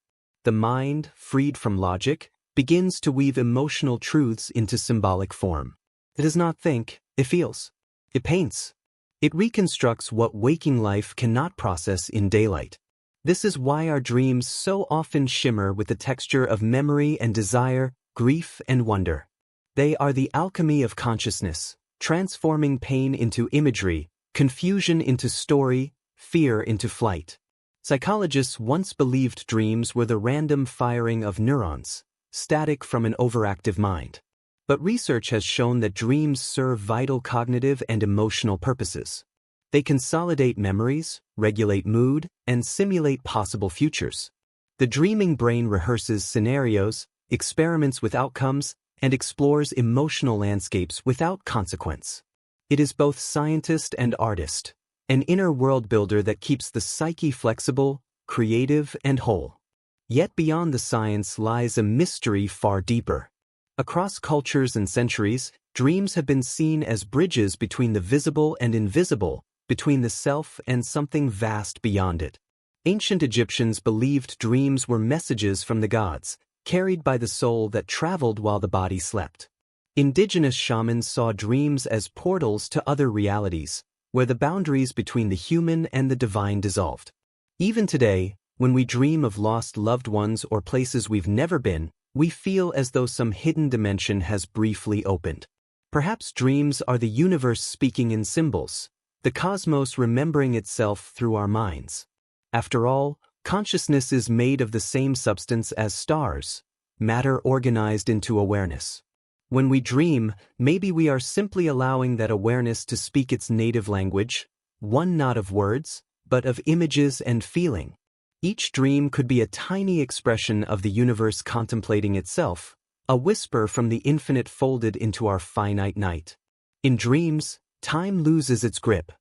The mind, freed from logic, begins to weave emotional truths into symbolic form. It does not think, it feels. It paints. It reconstructs what waking life cannot process in daylight. This is why our dreams so often shimmer with the texture of memory and desire, grief and wonder. They are the alchemy of consciousness, transforming pain into imagery, confusion into story, fear into flight. Psychologists once believed dreams were the random firing of neurons, static from an overactive mind. But research has shown that dreams serve vital cognitive and emotional purposes. They consolidate memories, regulate mood, and simulate possible futures. The dreaming brain rehearses scenarios, experiments with outcomes, and explores emotional landscapes without consequence. It is both scientist and artist, an inner world builder that keeps the psyche flexible, creative, and whole. Yet beyond the science lies a mystery far deeper. Across cultures and centuries, dreams have been seen as bridges between the visible and invisible, between the self and something vast beyond it. Ancient Egyptians believed dreams were messages from the gods, carried by the soul that traveled while the body slept. Indigenous shamans saw dreams as portals to other realities, where the boundaries between the human and the divine dissolved. Even today, when we dream of lost loved ones or places we've never been, we feel as though some hidden dimension has briefly opened. Perhaps dreams are the universe speaking in symbols, the cosmos remembering itself through our minds. After all, consciousness is made of the same substance as stars, matter organized into awareness. When we dream, maybe we are simply allowing that awareness to speak its native language, one not of words, but of images and feeling. Each dream could be a tiny expression of the universe contemplating itself, a whisper from the infinite folded into our finite night. In dreams, time loses its grip.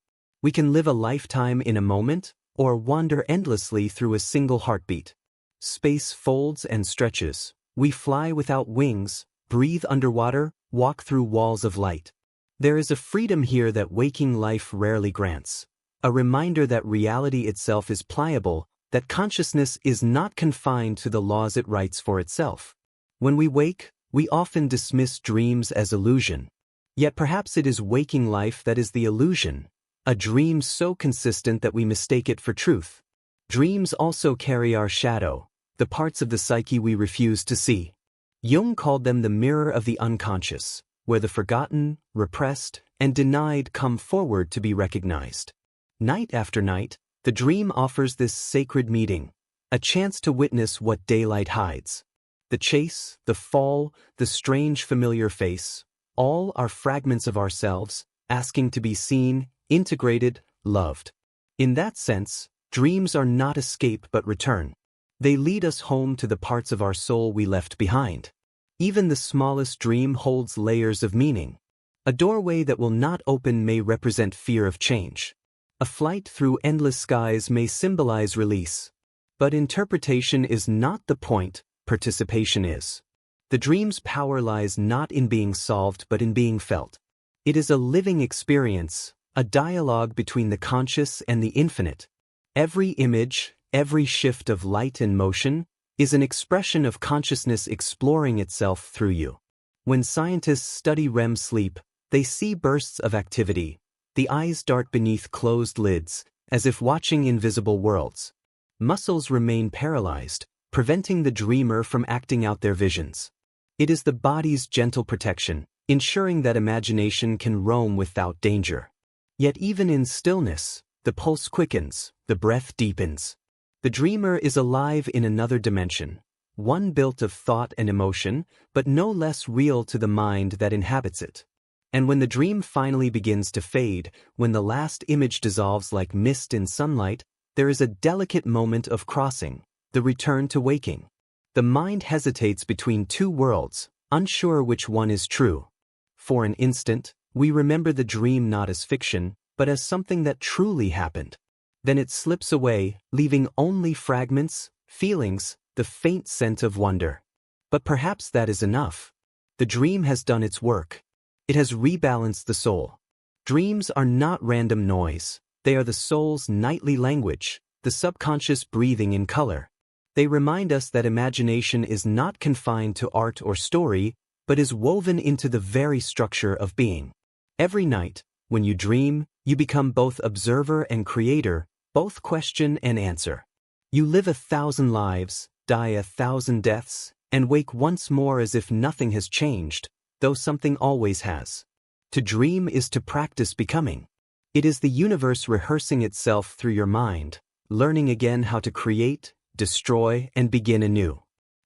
We can live a lifetime in a moment, or wander endlessly through a single heartbeat. Space folds and stretches. We fly without wings, breathe underwater, walk through walls of light. There is a freedom here that waking life rarely grants. A reminder that reality itself is pliable, that consciousness is not confined to the laws it writes for itself. When we wake, we often dismiss dreams as illusion. Yet perhaps it is waking life that is the illusion, a dream so consistent that we mistake it for truth. Dreams also carry our shadow, the parts of the psyche we refuse to see. Jung called them the mirror of the unconscious, where the forgotten, repressed, and denied come forward to be recognized. Night after night, the dream offers this sacred meeting, a chance to witness what daylight hides. The chase, the fall, the strange familiar face, all are fragments of ourselves, asking to be seen, integrated, loved. In that sense, dreams are not escape but return. They lead us home to the parts of our soul we left behind. Even the smallest dream holds layers of meaning. A doorway that will not open may represent fear of change. A flight through endless skies may symbolize release. But interpretation is not the point, participation is. The dream's power lies not in being solved but in being felt. It is a living experience, a dialogue between the conscious and the infinite. Every image, every shift of light and motion, is an expression of consciousness exploring itself through you. When scientists study REM sleep, they see bursts of activity. The eyes dart beneath closed lids, as if watching invisible worlds. Muscles remain paralyzed, preventing the dreamer from acting out their visions. It is the body's gentle protection, ensuring that imagination can roam without danger. Yet even in stillness, the pulse quickens, the breath deepens. The dreamer is alive in another dimension, one built of thought and emotion, but no less real to the mind that inhabits it. And when the dream finally begins to fade, when the last image dissolves like mist in sunlight, there is a delicate moment of crossing, the return to waking. The mind hesitates between two worlds, unsure which one is true. For an instant, we remember the dream not as fiction, but as something that truly happened. Then it slips away, leaving only fragments, feelings, the faint scent of wonder. But perhaps that is enough. The dream has done its work. It has rebalanced the soul. Dreams are not random noise. They are the soul's nightly language, the subconscious breathing in color. They remind us that imagination is not confined to art or story, but is woven into the very structure of being. Every night, when you dream, you become both observer and creator, both question and answer. You live 1,000 lives, die 1,000 deaths, and wake once more as if nothing has changed, though something always has. To dream is to practice becoming. It is the universe rehearsing itself through your mind, learning again how to create, destroy, and begin anew.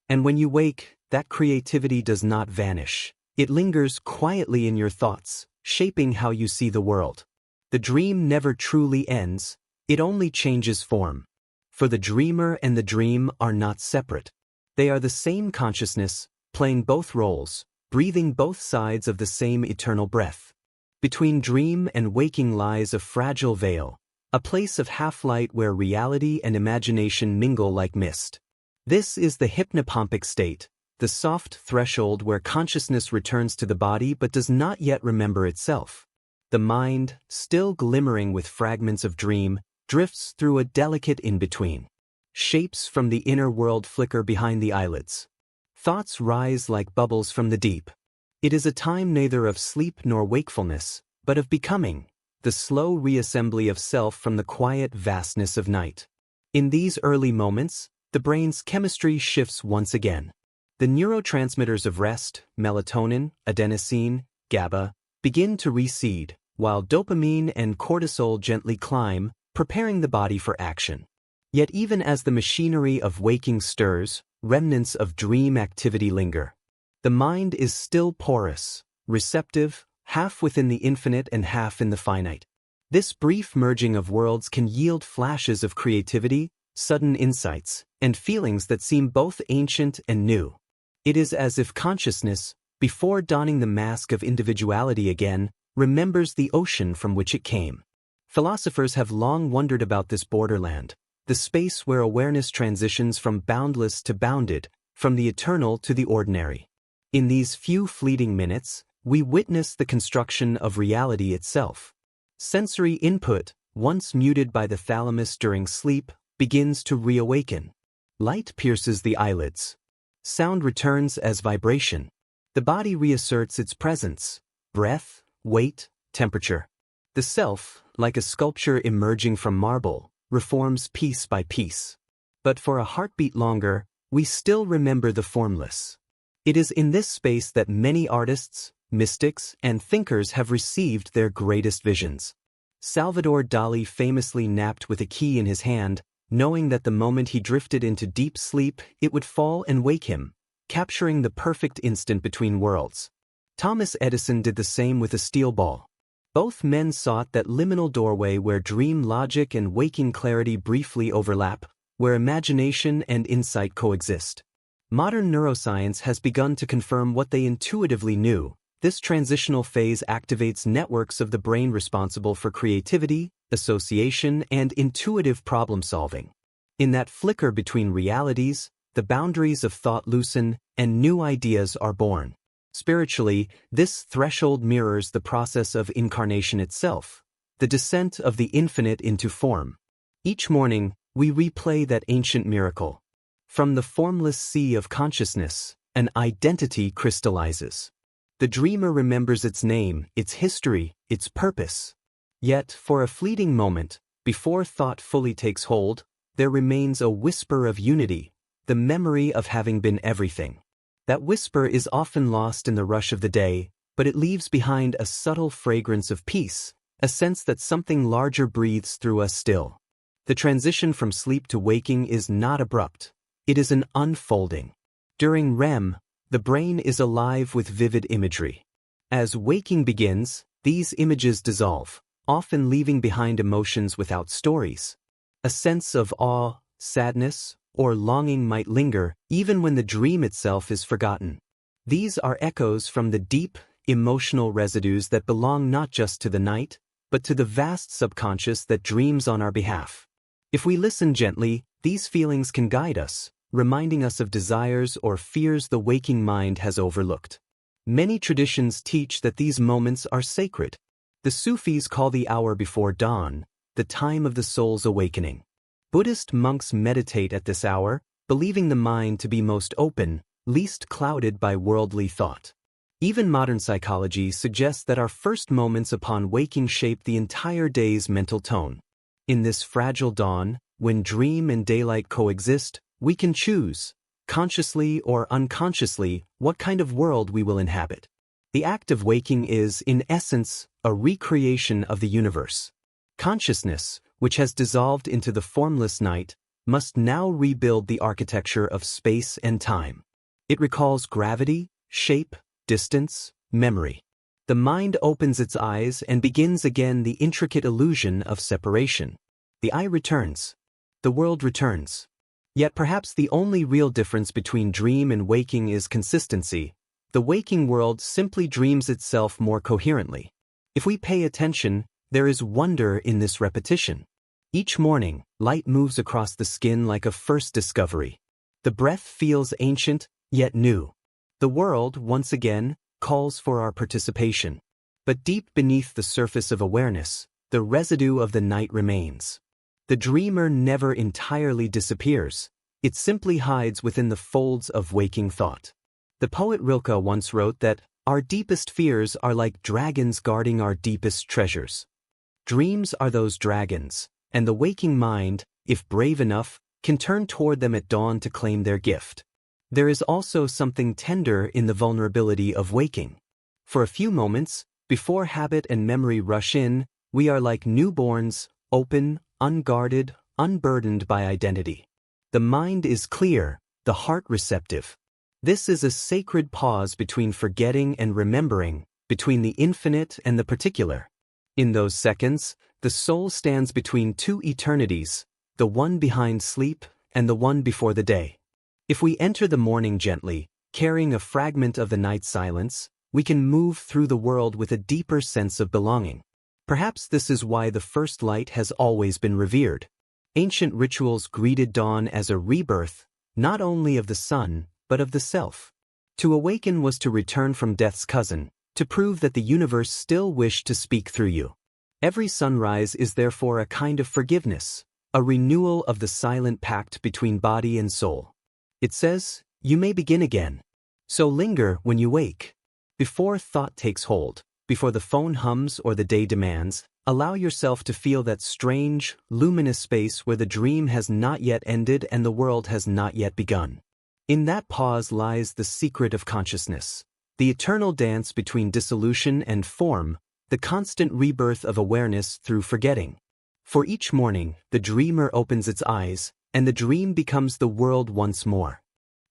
And when you wake, that creativity does not vanish. It lingers quietly in your thoughts, shaping how you see the world. The dream never truly ends, it only changes form. For the dreamer and the dream are not separate. They are the same consciousness, playing both roles, breathing both sides of the same eternal breath. Between dream and waking lies a fragile veil, a place of half-light where reality and imagination mingle like mist. This is the hypnopompic state, the soft threshold where consciousness returns to the body but does not yet remember itself. The mind, still glimmering with fragments of dream, drifts through a delicate in-between. Shapes from the inner world flicker behind the eyelids. Thoughts rise like bubbles from the deep. It is a time neither of sleep nor wakefulness, but of becoming, the slow reassembly of self from the quiet vastness of night. In these early moments, the brain's chemistry shifts once again. The neurotransmitters of rest, melatonin, adenosine, GABA, begin to reseed, while dopamine and cortisol gently climb, preparing the body for action. Yet even as the machinery of waking stirs, remnants of dream activity linger. The mind is still porous, receptive, half within the infinite and half in the finite. This brief merging of worlds can yield flashes of creativity, sudden insights, and feelings that seem both ancient and new. It is as if consciousness, before donning the mask of individuality again, remembers the ocean from which it came. Philosophers have long wondered about this borderland, the space where awareness transitions from boundless to bounded, from the eternal to the ordinary. In these few fleeting minutes, we witness the construction of reality itself. Sensory input, once muted by the thalamus during sleep, begins to reawaken. Light pierces the eyelids. Sound returns as vibration. The body reasserts its presence, breath, weight, temperature. The self, like a sculpture emerging from marble, reforms piece by piece. But for a heartbeat longer, we still remember the formless. It is in this space that many artists, mystics, and thinkers have received their greatest visions. Salvador Dali famously napped with a key in his hand, knowing that the moment he drifted into deep sleep, it would fall and wake him, capturing the perfect instant between worlds. Thomas Edison did the same with a steel ball. Both men sought that liminal doorway where dream logic and waking clarity briefly overlap, where imagination and insight coexist. Modern neuroscience has begun to confirm what they intuitively knew. This transitional phase activates networks of the brain responsible for creativity, association, and intuitive problem-solving. In that flicker between realities, the boundaries of thought loosen, and new ideas are born. Spiritually, this threshold mirrors the process of incarnation itself, the descent of the infinite into form. Each morning, we replay that ancient miracle. From the formless sea of consciousness, an identity crystallizes. The dreamer remembers its name, its history, its purpose. Yet, for a fleeting moment, before thought fully takes hold, there remains a whisper of unity, the memory of having been everything. That whisper is often lost in the rush of the day, but it leaves behind a subtle fragrance of peace, a sense that something larger breathes through us still. The transition from sleep to waking is not abrupt. It is an unfolding. During REM, the brain is alive with vivid imagery. As waking begins, these images dissolve, often leaving behind emotions without stories. A sense of awe, sadness, or longing might linger, even when the dream itself is forgotten. These are echoes from the deep, emotional residues that belong not just to the night, but to the vast subconscious that dreams on our behalf. If we listen gently, these feelings can guide us, reminding us of desires or fears the waking mind has overlooked. Many traditions teach that these moments are sacred. The Sufis call the hour before dawn the time of the soul's awakening. Buddhist monks meditate at this hour, believing the mind to be most open, least clouded by worldly thought. Even modern psychology suggests that our first moments upon waking shape the entire day's mental tone. In this fragile dawn, when dream and daylight coexist, we can choose, consciously or unconsciously, what kind of world we will inhabit. The act of waking is, in essence, a recreation of the universe. Consciousness, which has dissolved into the formless night, must now rebuild the architecture of space and time. It recalls gravity, shape, distance, memory. The mind opens its eyes and begins again the intricate illusion of separation. The I returns. The world returns. Yet perhaps the only real difference between dream and waking is consistency. The waking world simply dreams itself more coherently. If we pay attention, there is wonder in this repetition. Each morning, light moves across the skin like a first discovery. The breath feels ancient, yet new. The world, once again, calls for our participation. But deep beneath the surface of awareness, the residue of the night remains. The dreamer never entirely disappears. It simply hides within the folds of waking thought. The poet Rilke once wrote that our deepest fears are like dragons guarding our deepest treasures. Dreams are those dragons, and the waking mind, if brave enough, can turn toward them at dawn to claim their gift. There is also something tender in the vulnerability of waking. For a few moments, before habit and memory rush in, we are like newborns, open, unguarded, unburdened by identity. The mind is clear, the heart receptive. This is a sacred pause between forgetting and remembering, between the infinite and the particular. In those seconds, the soul stands between two eternities, the one behind sleep and the one before the day. If we enter the morning gently, carrying a fragment of the night's silence, we can move through the world with a deeper sense of belonging. Perhaps this is why the first light has always been revered. Ancient rituals greeted dawn as a rebirth, not only of the sun, but of the self. To awaken was to return from death's cousin, to prove that the universe still wished to speak through you. Every sunrise is therefore a kind of forgiveness, a renewal of the silent pact between body and soul. It says, you may begin again. So linger when you wake. Before thought takes hold, before the phone hums or the day demands, allow yourself to feel that strange, luminous space where the dream has not yet ended and the world has not yet begun. In that pause lies the secret of consciousness, the eternal dance between dissolution and form, the constant rebirth of awareness through forgetting. For each morning, the dreamer opens its eyes, and the dream becomes the world once more.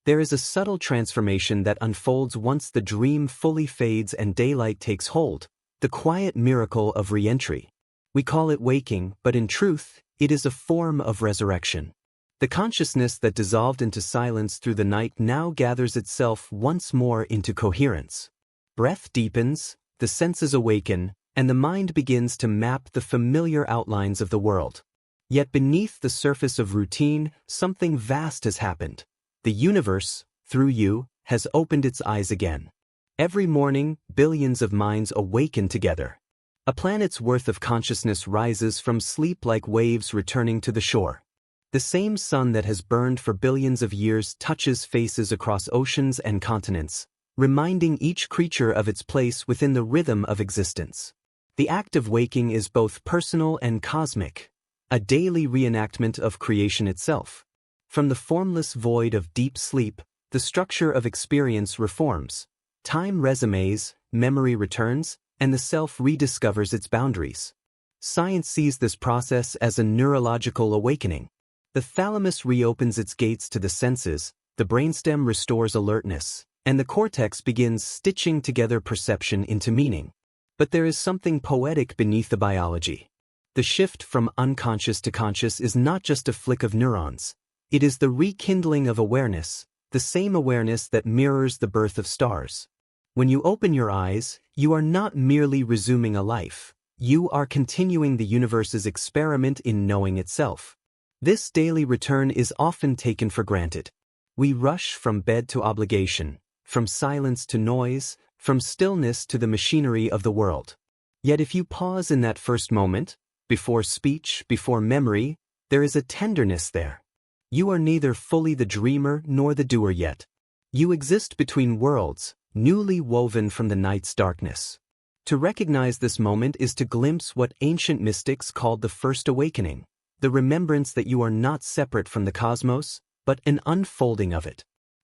There is a subtle transformation that unfolds once the dream fully fades and daylight takes hold, the quiet miracle of re-entry. We call it waking, but in truth, it is a form of resurrection. The consciousness that dissolved into silence through the night now gathers itself once more into coherence. Breath deepens, the senses awaken, and the mind begins to map the familiar outlines of the world. Yet beneath the surface of routine, something vast has happened. The universe, through you, has opened its eyes again. Every morning, billions of minds awaken together. A planet's worth of consciousness rises from sleep like waves returning to the shore. The same sun that has burned for billions of years touches faces across oceans and continents, reminding each creature of its place within the rhythm of existence. The act of waking is both personal and cosmic, a daily reenactment of creation itself. From the formless void of deep sleep, the structure of experience reforms. Time resumes, memory returns, and the self rediscovers its boundaries. Science sees this process as a neurological awakening. The thalamus reopens its gates to the senses, the brainstem restores alertness, and the cortex begins stitching together perception into meaning. But there is something poetic beneath the biology. The shift from unconscious to conscious is not just a flick of neurons. It is the rekindling of awareness, the same awareness that mirrors the birth of stars. When you open your eyes, you are not merely resuming a life. You are continuing the universe's experiment in knowing itself. This daily return is often taken for granted. We rush from bed to obligation, from silence to noise, from stillness to the machinery of the world. Yet if you pause in that first moment, before speech, before memory, there is a tenderness there. You are neither fully the dreamer nor the doer yet. You exist between worlds, newly woven from the night's darkness. To recognize this moment is to glimpse what ancient mystics called the first awakening, the remembrance that you are not separate from the cosmos, but an unfolding of it.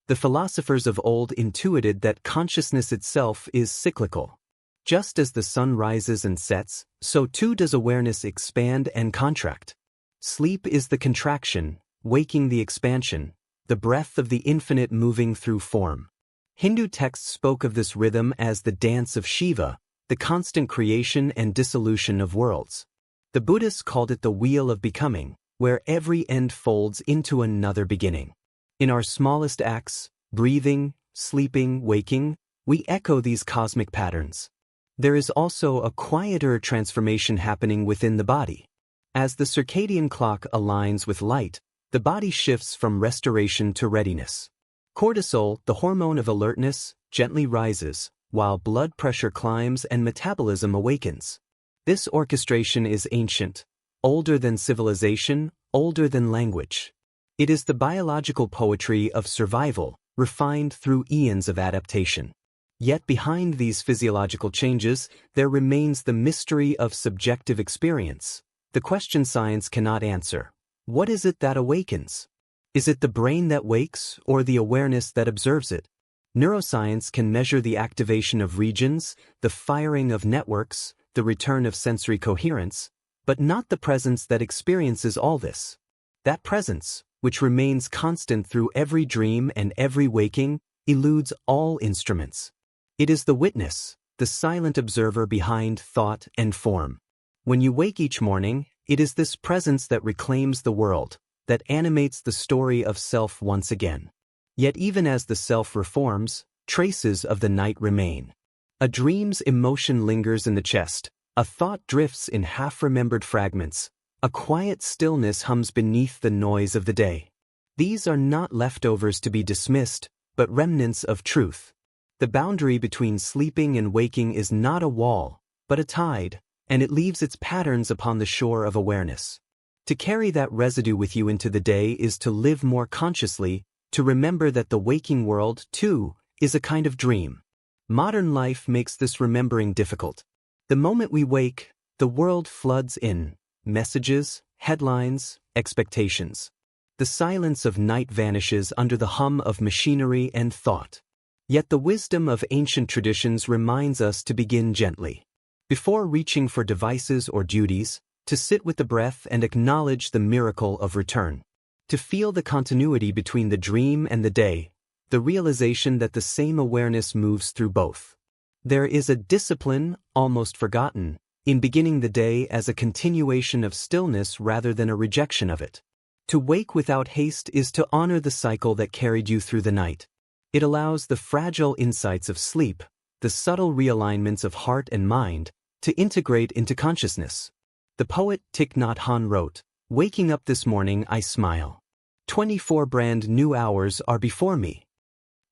The philosophers of old intuited that consciousness itself is cyclical. Just as the sun rises and sets, so too does awareness expand and contract. Sleep is the contraction, waking the expansion, the breath of the infinite moving through form. Hindu texts spoke of this rhythm as the dance of Shiva, the constant creation and dissolution of worlds. The Buddhists called it the wheel of becoming, where every end folds into another beginning. In our smallest acts, breathing, sleeping, waking, we echo these cosmic patterns. There is also a quieter transformation happening within the body. As the circadian clock aligns with light, the body shifts from restoration to readiness. Cortisol, the hormone of alertness, gently rises, while blood pressure climbs and metabolism awakens. This orchestration is ancient, older than civilization, older than language. It is the biological poetry of survival, refined through eons of adaptation. Yet behind these physiological changes, there remains the mystery of subjective experience, the question science cannot answer. What is it that awakens? Is it the brain that wakes, or the awareness that observes it? Neuroscience can measure the activation of regions, the firing of networks, the return of sensory coherence, but not the presence that experiences all this. That presence, which remains constant through every dream and every waking, eludes all instruments. It is the witness, the silent observer behind thought and form. When you wake each morning, it is this presence that reclaims the world, that animates the story of self once again. Yet even as the self reforms, traces of the night remain. A dream's emotion lingers in the chest, a thought drifts in half-remembered fragments, a quiet stillness hums beneath the noise of the day. These are not leftovers to be dismissed, but remnants of truth. The boundary between sleeping and waking is not a wall, but a tide, and it leaves its patterns upon the shore of awareness. To carry that residue with you into the day is to live more consciously, to remember that the waking world, too, is a kind of dream. Modern life makes this remembering difficult. The moment we wake, the world floods in. Messages, headlines, expectations. The silence of night vanishes under the hum of machinery and thought. Yet the wisdom of ancient traditions reminds us to begin gently. Before reaching for devices or duties, to sit with the breath and acknowledge the miracle of return. To feel the continuity between the dream and the day, the realization that the same awareness moves through both. There is a discipline, almost forgotten, in beginning the day as a continuation of stillness rather than a rejection of it. To wake without haste is to honor the cycle that carried you through the night. It allows the fragile insights of sleep, the subtle realignments of heart and mind, to integrate into consciousness. The poet Thich Nhat Hanh wrote, "Waking up this morning I smile. 24 brand new hours are before me."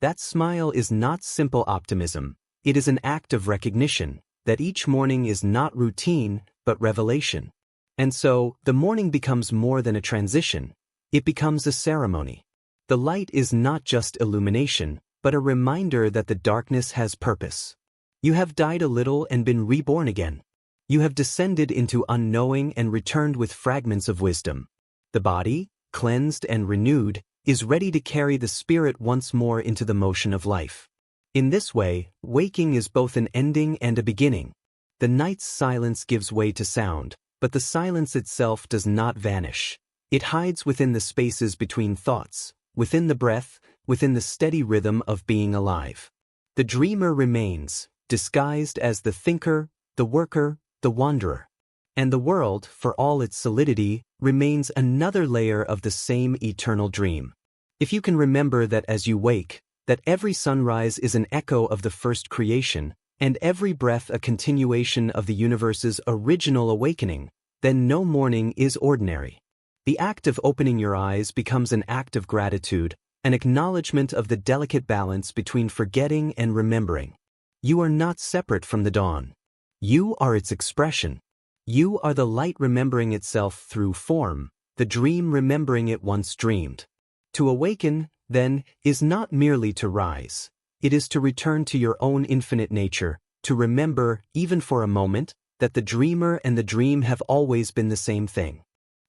That smile is not simple optimism, it is an act of recognition that each morning is not routine, but revelation. And so, the morning becomes more than a transition, it becomes a ceremony. The light is not just illumination, but a reminder that the darkness has purpose. You have died a little and been reborn again. You have descended into unknowing and returned with fragments of wisdom. The body, cleansed and renewed, is ready to carry the spirit once more into the motion of life. In this way, waking is both an ending and a beginning. The night's silence gives way to sound, but the silence itself does not vanish. It hides within the spaces between thoughts, within the breath, within the steady rhythm of being alive. The dreamer remains, disguised as the thinker, the worker, the wanderer. And the world, for all its solidity, remains another layer of the same eternal dream. If you can remember that as you wake, that every sunrise is an echo of the first creation, and every breath a continuation of the universe's original awakening, then no morning is ordinary. The act of opening your eyes becomes an act of gratitude, an acknowledgement of the delicate balance between forgetting and remembering. You are not separate from the dawn. You are its expression. You are the light remembering itself through form, the dream remembering it once dreamed. To awaken, then, is not merely to rise. It is to return to your own infinite nature, to remember, even for a moment, that the dreamer and the dream have always been the same thing.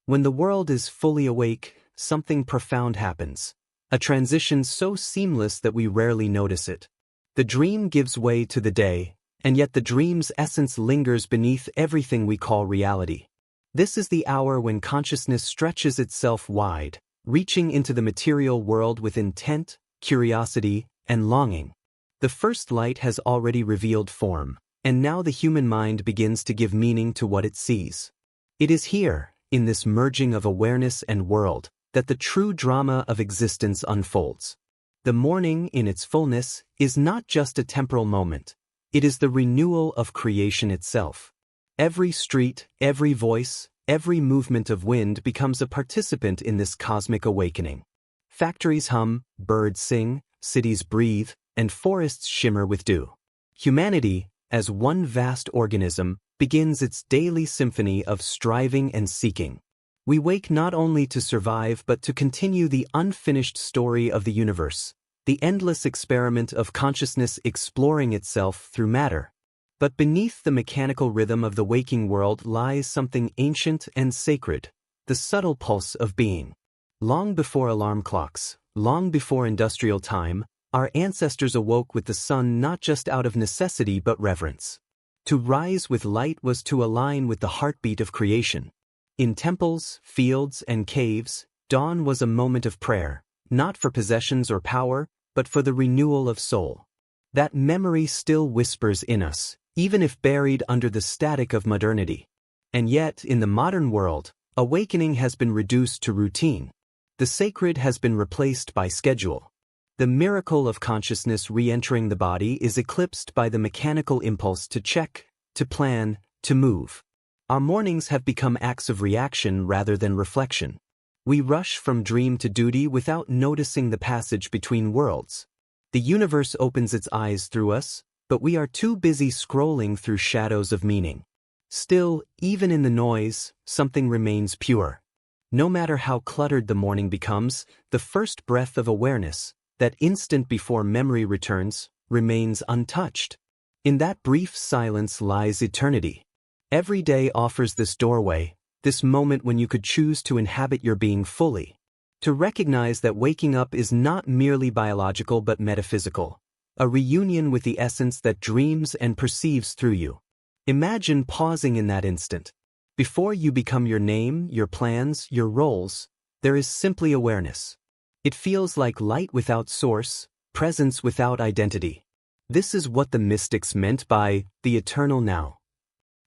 When the world is fully awake, something profound happens. A transition so seamless that we rarely notice it. The dream gives way to the day, and yet the dream's essence lingers beneath everything we call reality. This is the hour when consciousness stretches itself wide, reaching into the material world with intent, curiosity, and longing. The first light has already revealed form, and now the human mind begins to give meaning to what it sees. It is here, in this merging of awareness and world, that the true drama of existence unfolds. The morning, in its fullness, is not just a temporal moment. It is the renewal of creation itself. Every street, every voice, every movement of wind becomes a participant in this cosmic awakening. Factories hum, birds sing, cities breathe, and forests shimmer with dew. Humanity, as one vast organism, begins its daily symphony of striving and seeking. We wake not only to survive but to continue the unfinished story of the universe, the endless experiment of consciousness exploring itself through matter. But beneath the mechanical rhythm of the waking world lies something ancient and sacred, the subtle pulse of being. Long before alarm clocks, long before industrial time, our ancestors awoke with the sun not just out of necessity but reverence. To rise with light was to align with the heartbeat of creation. In temples, fields, and caves, dawn was a moment of prayer, not for possessions or power, but for the renewal of soul. That memory still whispers in us, even if buried under the static of modernity. And yet, in the modern world, awakening has been reduced to routine. The sacred has been replaced by schedule. The miracle of consciousness re-entering the body is eclipsed by the mechanical impulse to check, to plan, to move. Our mornings have become acts of reaction rather than reflection. We rush from dream to duty without noticing the passage between worlds. The universe opens its eyes through us, but we are too busy scrolling through shadows of meaning. Still, even in the noise, something remains pure. No matter how cluttered the morning becomes, the first breath of awareness, that instant before memory returns, remains untouched. In that brief silence lies eternity. Every day offers this doorway, this moment when you could choose to inhabit your being fully. To recognize that waking up is not merely biological but metaphysical, a reunion with the essence that dreams and perceives through you. Imagine pausing in that instant. Before you become your name, your plans, your roles, there is simply awareness. It feels like light without source, presence without identity. This is what the mystics meant by the eternal now.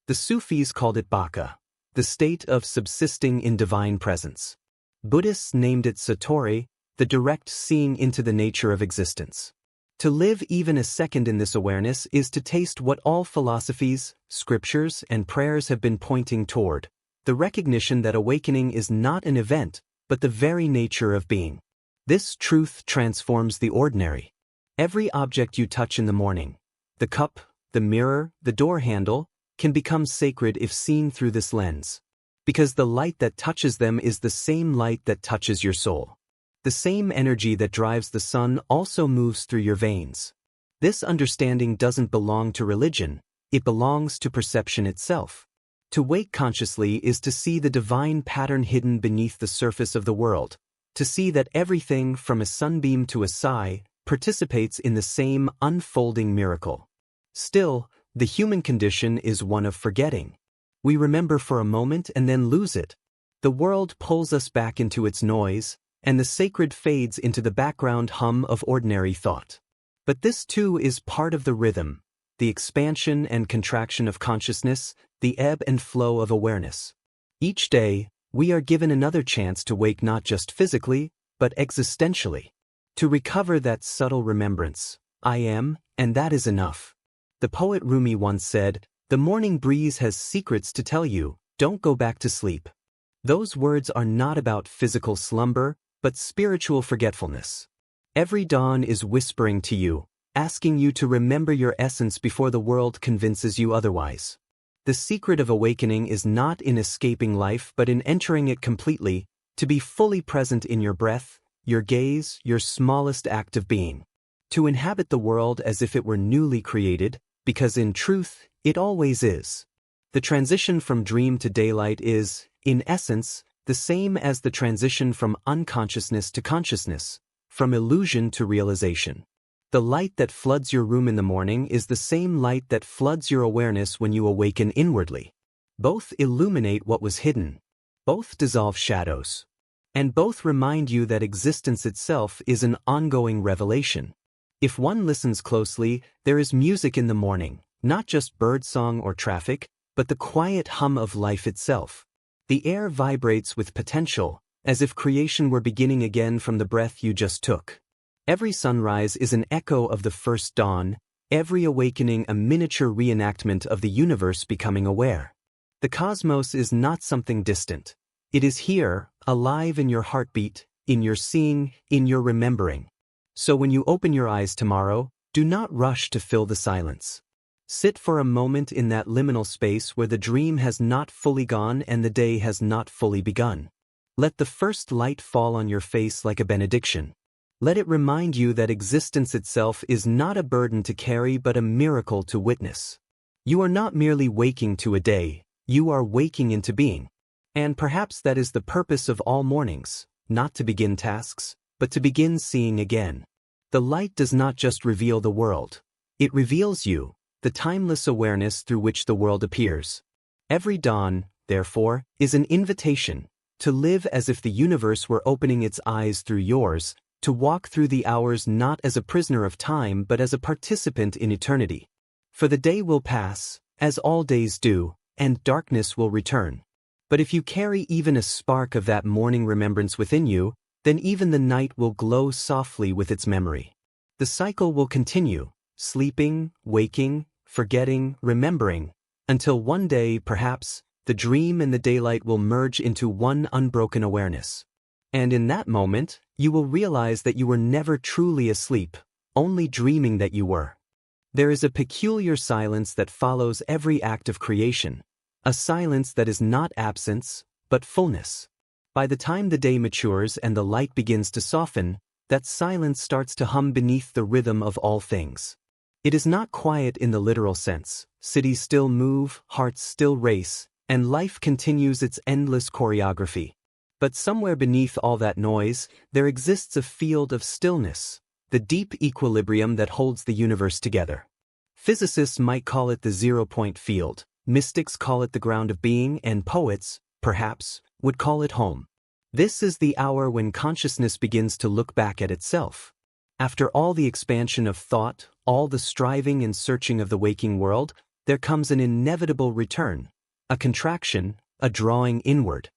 The Sufis called it Baka, the state of subsisting in divine presence. Buddhists named it Satori, the direct seeing into the nature of existence. To live even a second in this awareness is to taste what all philosophies, scriptures, and prayers have been pointing toward, the recognition that awakening is not an event, but the very nature of being. This truth transforms the ordinary. Every object you touch in the morning, the cup, the mirror, the door handle, can become sacred if seen through this lens. Because the light that touches them is the same light that touches your soul. The same energy that drives the sun also moves through your veins. This understanding doesn't belong to religion, it belongs to perception itself. To wake consciously is to see the divine pattern hidden beneath the surface of the world, to see that everything from a sunbeam to a sigh participates in the same unfolding miracle. Still, the human condition is one of forgetting. We remember for a moment and then lose it. The world pulls us back into its noise, and the sacred fades into the background hum of ordinary thought. But this too is part of the rhythm, the expansion and contraction of consciousness, the ebb and flow of awareness. Each day, we are given another chance to wake not just physically, but existentially. To recover that subtle remembrance, I am, and that is enough. The poet Rumi once said, "The morning breeze has secrets to tell you, don't go back to sleep." Those words are not about physical slumber, but spiritual forgetfulness. Every dawn is whispering to you, asking you to remember your essence before the world convinces you otherwise. The secret of awakening is not in escaping life but in entering it completely, to be fully present in your breath, your gaze, your smallest act of being. To inhabit the world as if it were newly created, because in truth, it always is. The transition from dream to daylight is, in essence, the same as the transition from unconsciousness to consciousness, from illusion to realization. The light that floods your room in the morning is the same light that floods your awareness when you awaken inwardly. Both illuminate what was hidden. Both dissolve shadows. And both remind you that existence itself is an ongoing revelation. If one listens closely, there is music in the morning, not just birdsong or traffic, but the quiet hum of life itself. The air vibrates with potential, as if creation were beginning again from the breath you just took. Every sunrise is an echo of the first dawn, every awakening a miniature reenactment of the universe becoming aware. The cosmos is not something distant. It is here, alive in your heartbeat, in your seeing, in your remembering. So when you open your eyes tomorrow, do not rush to fill the silence. Sit for a moment in that liminal space where the dream has not fully gone and the day has not fully begun. Let the first light fall on your face like a benediction. Let it remind you that existence itself is not a burden to carry but a miracle to witness. You are not merely waking to a day, you are waking into being. And perhaps that is the purpose of all mornings, not to begin tasks, but to begin seeing again. The light does not just reveal the world. It reveals you, the timeless awareness through which the world appears. Every dawn, therefore, is an invitation to live as if the universe were opening its eyes through yours, to walk through the hours not as a prisoner of time but as a participant in eternity. For the day will pass, as all days do, and darkness will return. But if you carry even a spark of that morning remembrance within you, then even the night will glow softly with its memory. The cycle will continue, sleeping, waking, forgetting, remembering, until one day, perhaps, the dream and the daylight will merge into one unbroken awareness. And in that moment, you will realize that you were never truly asleep, only dreaming that you were. There is a peculiar silence that follows every act of creation, a silence that is not absence, but fullness. By the time the day matures and the light begins to soften, that silence starts to hum beneath the rhythm of all things. It is not quiet in the literal sense. Cities still move, hearts still race, and life continues its endless choreography. But somewhere beneath all that noise, there exists a field of stillness, the deep equilibrium that holds the universe together. Physicists might call it the zero-point field, mystics call it the ground of being, and poets, perhaps, would call it home. This is the hour when consciousness begins to look back at itself. After all the expansion of thought, all the striving and searching of the waking world, there comes an inevitable return, a contraction, a drawing inward.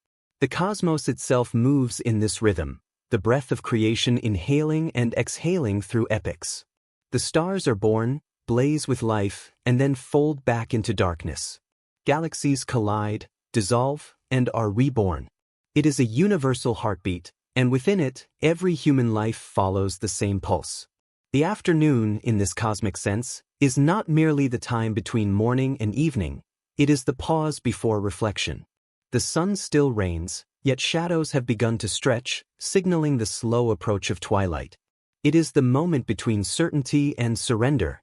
The cosmos itself moves in this rhythm, the breath of creation inhaling and exhaling through epochs. The stars are born, blaze with life, and then fold back into darkness. Galaxies collide, dissolve, and are reborn. It is a universal heartbeat, and within it, every human life follows the same pulse. The afternoon, in this cosmic sense, is not merely the time between morning and evening, it is the pause before reflection. The sun still reigns, yet shadows have begun to stretch, signaling the slow approach of twilight. It is the moment between certainty and surrender.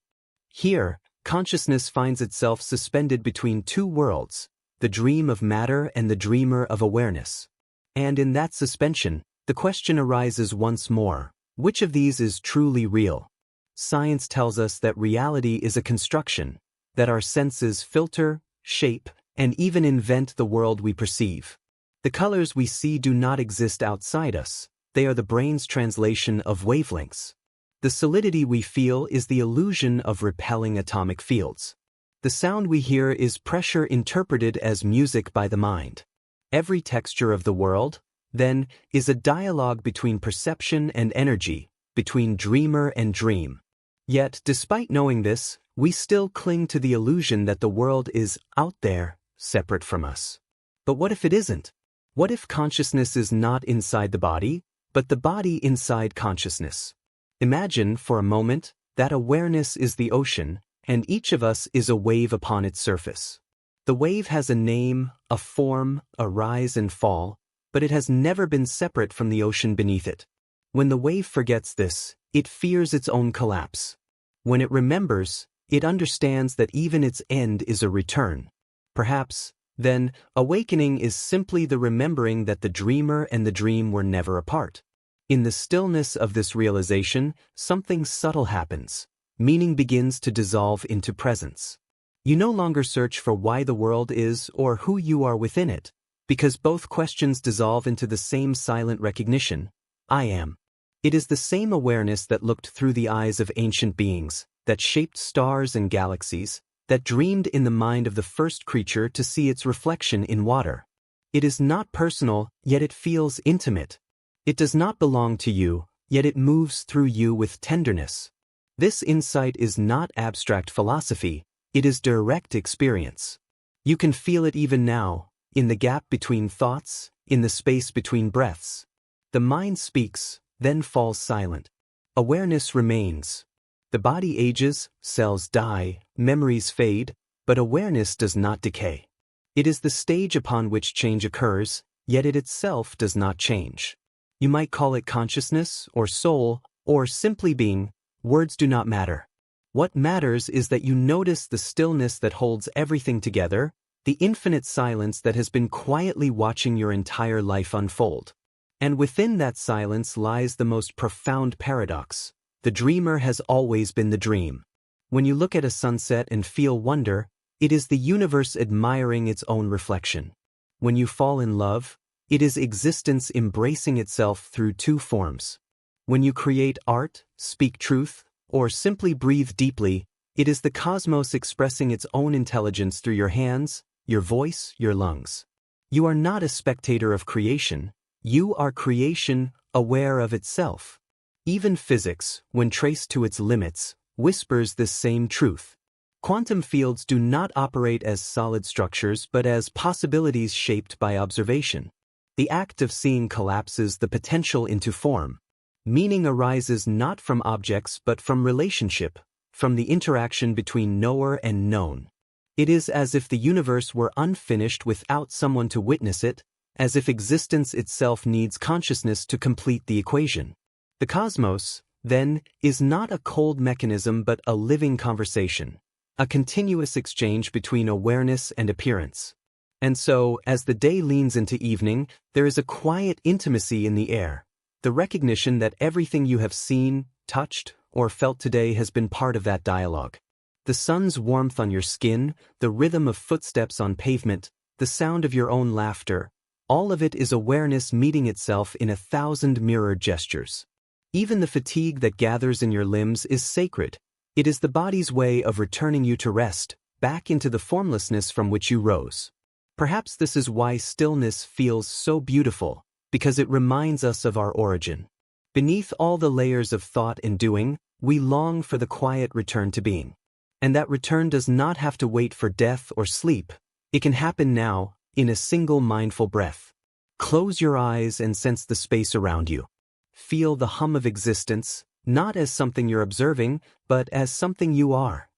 Here, consciousness finds itself suspended between two worlds, the dream of matter and the dreamer of awareness. And in that suspension, the question arises once more, which of these is truly real? Science tells us that reality is a construction, that our senses filter, shape, and even invent the world we perceive. The colors we see do not exist outside us, they are the brain's translation of wavelengths. The solidity we feel is the illusion of repelling atomic fields. The sound we hear is pressure interpreted as music by the mind. Every texture of the world, then, is a dialogue between perception and energy, between dreamer and dream. Yet, despite knowing this, we still cling to the illusion that the world is out there, separate from us. But what if it isn't? What if consciousness is not inside the body, but the body inside consciousness? Imagine, for a moment, that awareness is the ocean, and each of us is a wave upon its surface. The wave has a name, a form, a rise and fall, but it has never been separate from the ocean beneath it. When the wave forgets this, it fears its own collapse. When it remembers, it understands that even its end is a return. Perhaps, then, awakening is simply the remembering that the dreamer and the dream were never apart. In the stillness of this realization, something subtle happens. Meaning begins to dissolve into presence. You no longer search for why the world is or who you are within it, because both questions dissolve into the same silent recognition: I am. It is the same awareness that looked through the eyes of ancient beings, that shaped stars and galaxies, that dreamed in the mind of the first creature to see its reflection in water. It is not personal, yet it feels intimate. It does not belong to you, yet it moves through you with tenderness. This insight is not abstract philosophy, it is direct experience. You can feel it even now, in the gap between thoughts, in the space between breaths. The mind speaks, then falls silent. Awareness remains. The body ages, cells die, memories fade, but awareness does not decay. It is the stage upon which change occurs, yet it itself does not change. You might call it consciousness, or soul, or simply being. Words do not matter. What matters is that you notice the stillness that holds everything together, the infinite silence that has been quietly watching your entire life unfold. And within that silence lies the most profound paradox. The dreamer has always been the dream. When you look at a sunset and feel wonder, it is the universe admiring its own reflection. When you fall in love, it is existence embracing itself through two forms. When you create art, speak truth, or simply breathe deeply, it is the cosmos expressing its own intelligence through your hands, your voice, your lungs. You are not a spectator of creation, you are creation aware of itself. Even physics, when traced to its limits, whispers this same truth. Quantum fields do not operate as solid structures but as possibilities shaped by observation. The act of seeing collapses the potential into form. Meaning arises not from objects but from relationship, from the interaction between knower and known. It is as if the universe were unfinished without someone to witness it, as if existence itself needs consciousness to complete the equation. The cosmos, then, is not a cold mechanism but a living conversation, a continuous exchange between awareness and appearance. And so, as the day leans into evening, there is a quiet intimacy in the air, the recognition that everything you have seen, touched, or felt today has been part of that dialogue. The sun's warmth on your skin, the rhythm of footsteps on pavement, the sound of your own laughter, all of it is awareness meeting itself in 1,000 mirrored gestures. Even the fatigue that gathers in your limbs is sacred. It is the body's way of returning you to rest, back into the formlessness from which you rose. Perhaps this is why stillness feels so beautiful, because it reminds us of our origin. Beneath all the layers of thought and doing, we long for the quiet return to being. And that return does not have to wait for death or sleep. It can happen now, in a single mindful breath. Close your eyes and sense the space around you. Feel the hum of existence, not as something you're observing, but as something you are.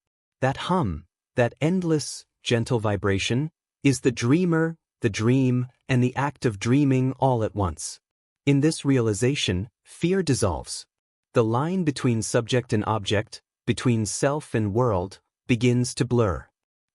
That hum, that endless, gentle vibration, is the dreamer, the dream, and the act of dreaming all at once. In this realization, fear dissolves. The line between subject and object, between self and world, begins to blur.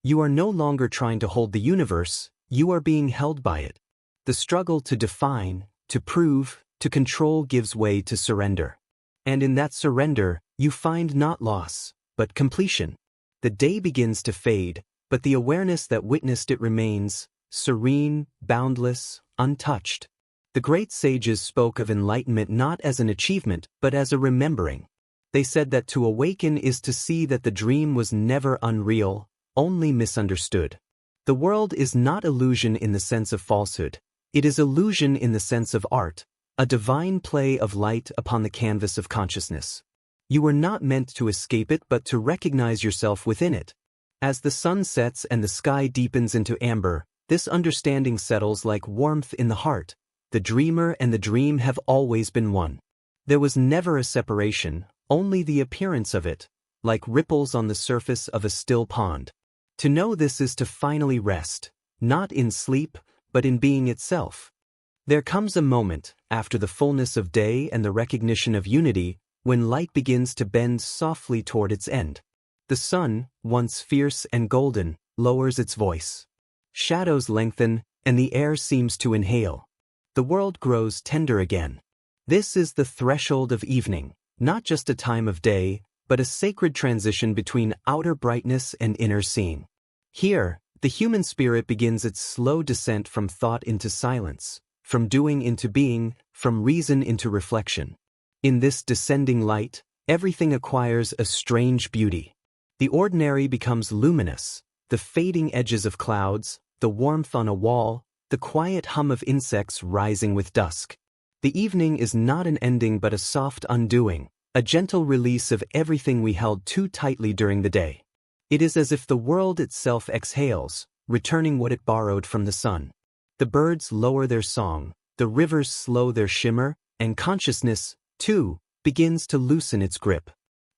You are no longer trying to hold the universe, you are being held by it. The struggle to define, to prove, to control gives way to surrender. And in that surrender, you find not loss, but completion. The day begins to fade, but the awareness that witnessed it remains, serene, boundless, untouched. The great sages spoke of enlightenment not as an achievement, but as a remembering. They said that to awaken is to see that the dream was never unreal, only misunderstood. The world is not illusion in the sense of falsehood. It is illusion in the sense of art, a divine play of light upon the canvas of consciousness. You were not meant to escape it but to recognize yourself within it. As the sun sets and the sky deepens into amber, this understanding settles like warmth in the heart. The dreamer and the dream have always been one. There was never a separation, only the appearance of it, like ripples on the surface of a still pond. To know this is to finally rest, not in sleep, but in being itself. There comes a moment, after the fullness of day and the recognition of unity, when light begins to bend softly toward its end. The sun, once fierce and golden, lowers its voice. Shadows lengthen, and the air seems to inhale. The world grows tender again. This is the threshold of evening, not just a time of day, but a sacred transition between outer brightness and inner seeing. Here, the human spirit begins its slow descent from thought into silence, from doing into being, from reason into reflection. In this descending light, everything acquires a strange beauty. The ordinary becomes luminous, the fading edges of clouds, the warmth on a wall, the quiet hum of insects rising with dusk. The evening is not an ending but a soft undoing, a gentle release of everything we held too tightly during the day. It is as if the world itself exhales, returning what it borrowed from the sun. The birds lower their song, the rivers slow their shimmer, and consciousness, too, begins to loosen its grip.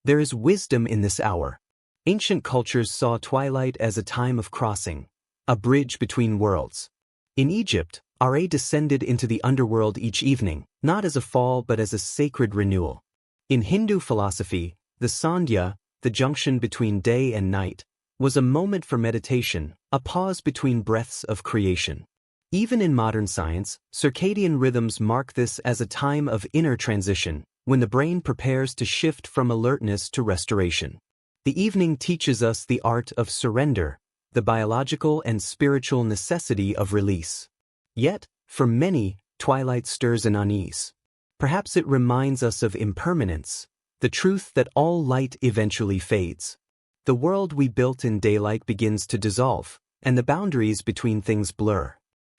There is wisdom in this hour. Ancient cultures saw twilight as a time of crossing, a bridge between worlds. In Egypt, Ra descended into the underworld each evening, not as a fall but as a sacred renewal. In Hindu philosophy, the Sandhya, the junction between day and night, was a moment for meditation, a pause between breaths of creation. Even in modern science, circadian rhythms mark this as a time of inner transition, when the brain prepares to shift from alertness to restoration. The evening teaches us the art of surrender, the biological and spiritual necessity of release. Yet, for many, twilight stirs an unease. Perhaps it reminds us of impermanence, the truth that all light eventually fades. The world we built in daylight begins to dissolve, and the boundaries between things blur.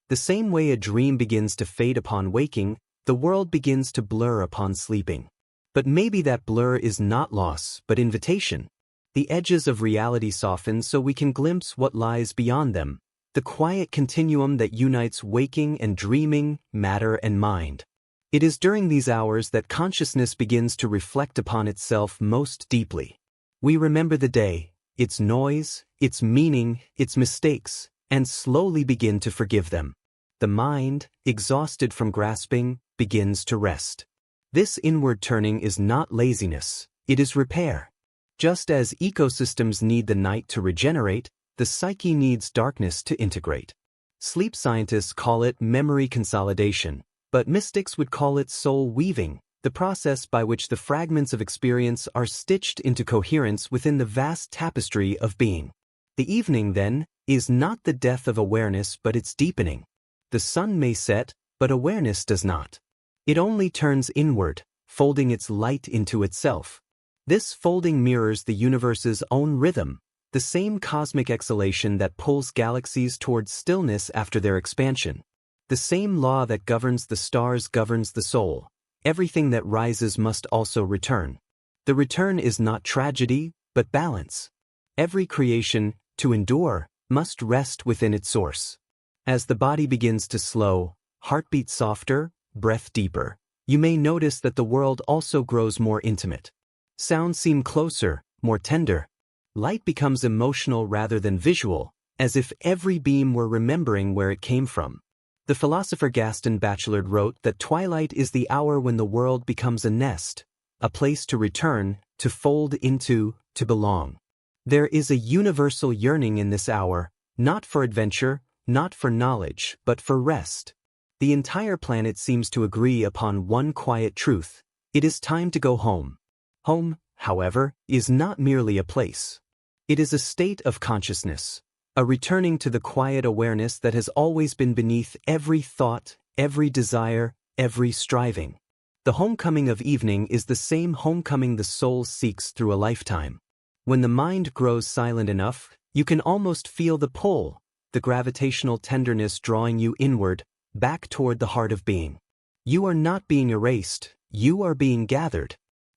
The same way a dream begins to fade upon waking, the world begins to blur upon sleeping. But maybe that blur is not loss, but invitation. The edges of reality soften so we can glimpse what lies beyond them, the quiet continuum that unites waking and dreaming, matter and mind. It is during these hours that consciousness begins to reflect upon itself most deeply. We remember the day, its noise, its meaning, its mistakes, and slowly begin to forgive them. The mind, exhausted from grasping, begins to rest. This inward turning is not laziness, it is repair. Just as ecosystems need the night to regenerate, the psyche needs darkness to integrate. Sleep scientists call it memory consolidation, but mystics would call it soul weaving, the process by which the fragments of experience are stitched into coherence within the vast tapestry of being. The evening, then, is not the death of awareness but its deepening. The sun may set, but awareness does not. It only turns inward, folding its light into itself. This folding mirrors the universe's own rhythm, the same cosmic exhalation that pulls galaxies towards stillness after their expansion. The same law that governs the stars governs the soul. Everything that rises must also return. The return is not tragedy, but balance. Every creation, to endure, must rest within its source. As the body begins to slow, heartbeat softer, breath deeper, You may notice that the world also grows more intimate. Sounds seem closer, more tender. Light becomes emotional rather than visual, as if every beam were remembering where it came from. The philosopher Gaston Bachelard wrote that twilight is the hour when the world becomes a nest, a place to return, to fold into, to belong. There is a universal yearning in this hour, not for adventure, not for knowledge, but for rest. The entire planet seems to agree upon one quiet truth: it is time to go home. Home, however, is not merely a place. It is a state of consciousness, a returning to the quiet awareness that has always been beneath every thought, every desire, every striving. The homecoming of evening is the same homecoming the soul seeks through a lifetime. When the mind grows silent enough, you can almost feel the pull, the gravitational tenderness drawing you inward, back toward the heart of being. You are not being erased, you are being gathered.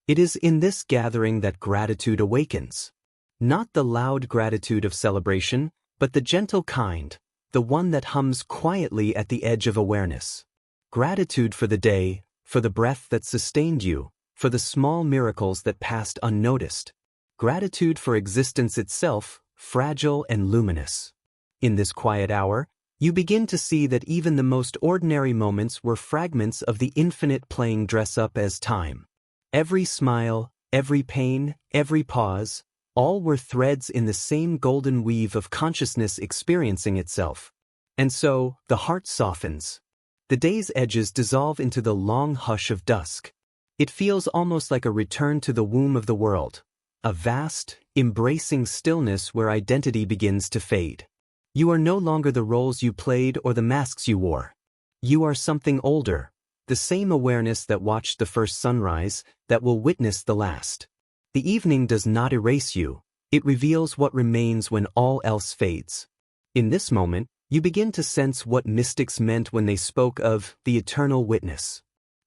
It is in this gathering that gratitude awakens. Not the loud gratitude of celebration, but the gentle kind, the one that hums quietly at the edge of awareness. Gratitude for the day, for the breath that sustained you, for the small miracles that passed unnoticed. Gratitude for existence itself, fragile and luminous. In this quiet hour, you begin to see that even the most ordinary moments were fragments of the infinite playing dress up as time. Every smile, every pain, every pause, all were threads in the same golden weave of consciousness experiencing itself. And so, the heart softens. The day's edges dissolve into the long hush of dusk. It feels almost like a return to the womb of the world, a vast, embracing stillness where identity begins to fade. You are no longer the roles you played or the masks you wore. You are something older, the same awareness that watched the first sunrise, that will witness the last. The evening does not erase you, it reveals what remains when all else fades. In this moment, you begin to sense what mystics meant when they spoke of the eternal witness.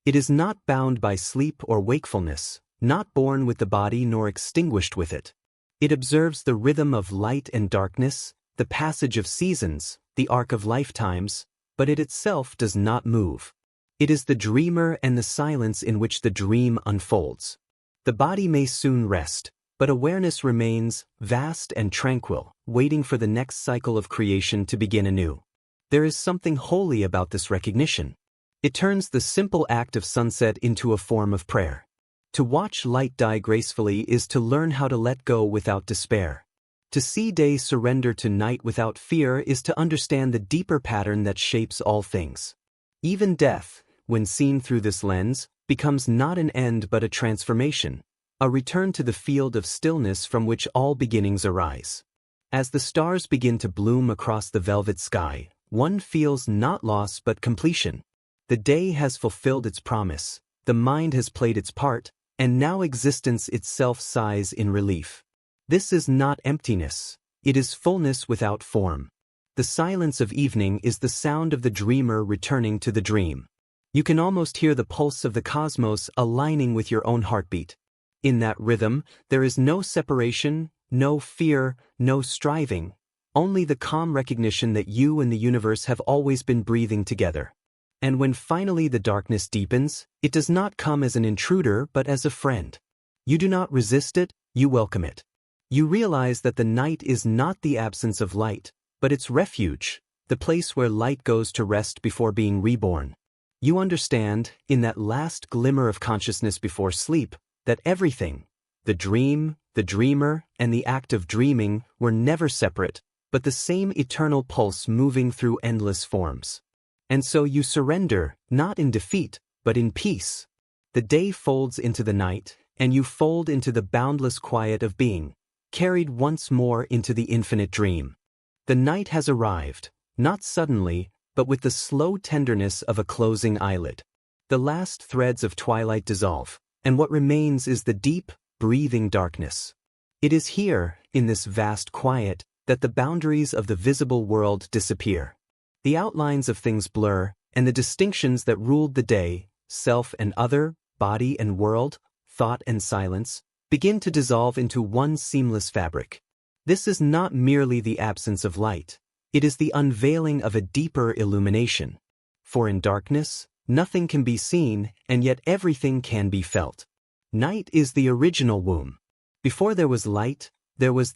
It is not bound by sleep or wakefulness, not born with the body nor extinguished with it. It observes the rhythm of light and darkness, the passage of seasons, the arc of lifetimes, but it itself does not move. It is the dreamer and the silence in which the dream unfolds. The body may soon rest, but awareness remains, vast and tranquil, waiting for the next cycle of creation to begin anew. There is something holy about this recognition. It turns the simple act of sunset into a form of prayer. To watch light die gracefully is to learn how to let go without despair. To see day surrender to night without fear is to understand the deeper pattern that shapes all things. Even death, when seen through this lens, becomes not an end but a transformation, a return to the field of stillness from which all beginnings arise. As the stars begin to bloom across the velvet sky, one feels not loss but completion. The day has fulfilled its promise, the mind has played its part, and now existence itself sighs in relief. This is not emptiness, it is fullness without form. The silence of evening is the sound of the dreamer returning to the dream. You can almost hear the pulse of the cosmos aligning with your own heartbeat. In that rhythm, there is no separation, no fear, no striving, only the calm recognition that you and the universe have always been breathing together. And when finally the darkness deepens, it does not come as an intruder but as a friend. You do not resist it, you welcome it. You realize that the night is not the absence of light, but its refuge, the place where light goes to rest before being reborn. You understand, in that last glimmer of consciousness before sleep, that everything, the dream, the dreamer, and the act of dreaming were never separate, but the same eternal pulse moving through endless forms. And so you surrender, not in defeat, but in peace. The day folds into the night, and you fold into the boundless quiet of being, carried once more into the infinite dream. The night has arrived, not suddenly, but with the slow tenderness of a closing eyelid. The last threads of twilight dissolve, and what remains is the deep, breathing darkness. It is here, in this vast quiet, that the boundaries of the visible world disappear. The outlines of things blur, and the distinctions that ruled the day, self and other, body and world, thought and silence, begin to dissolve into one seamless fabric. This is not merely the absence of light, it is the unveiling of a deeper illumination. For in darkness, Nothing can be seen, and yet everything can be felt. Night is the original womb. Before there was light, there was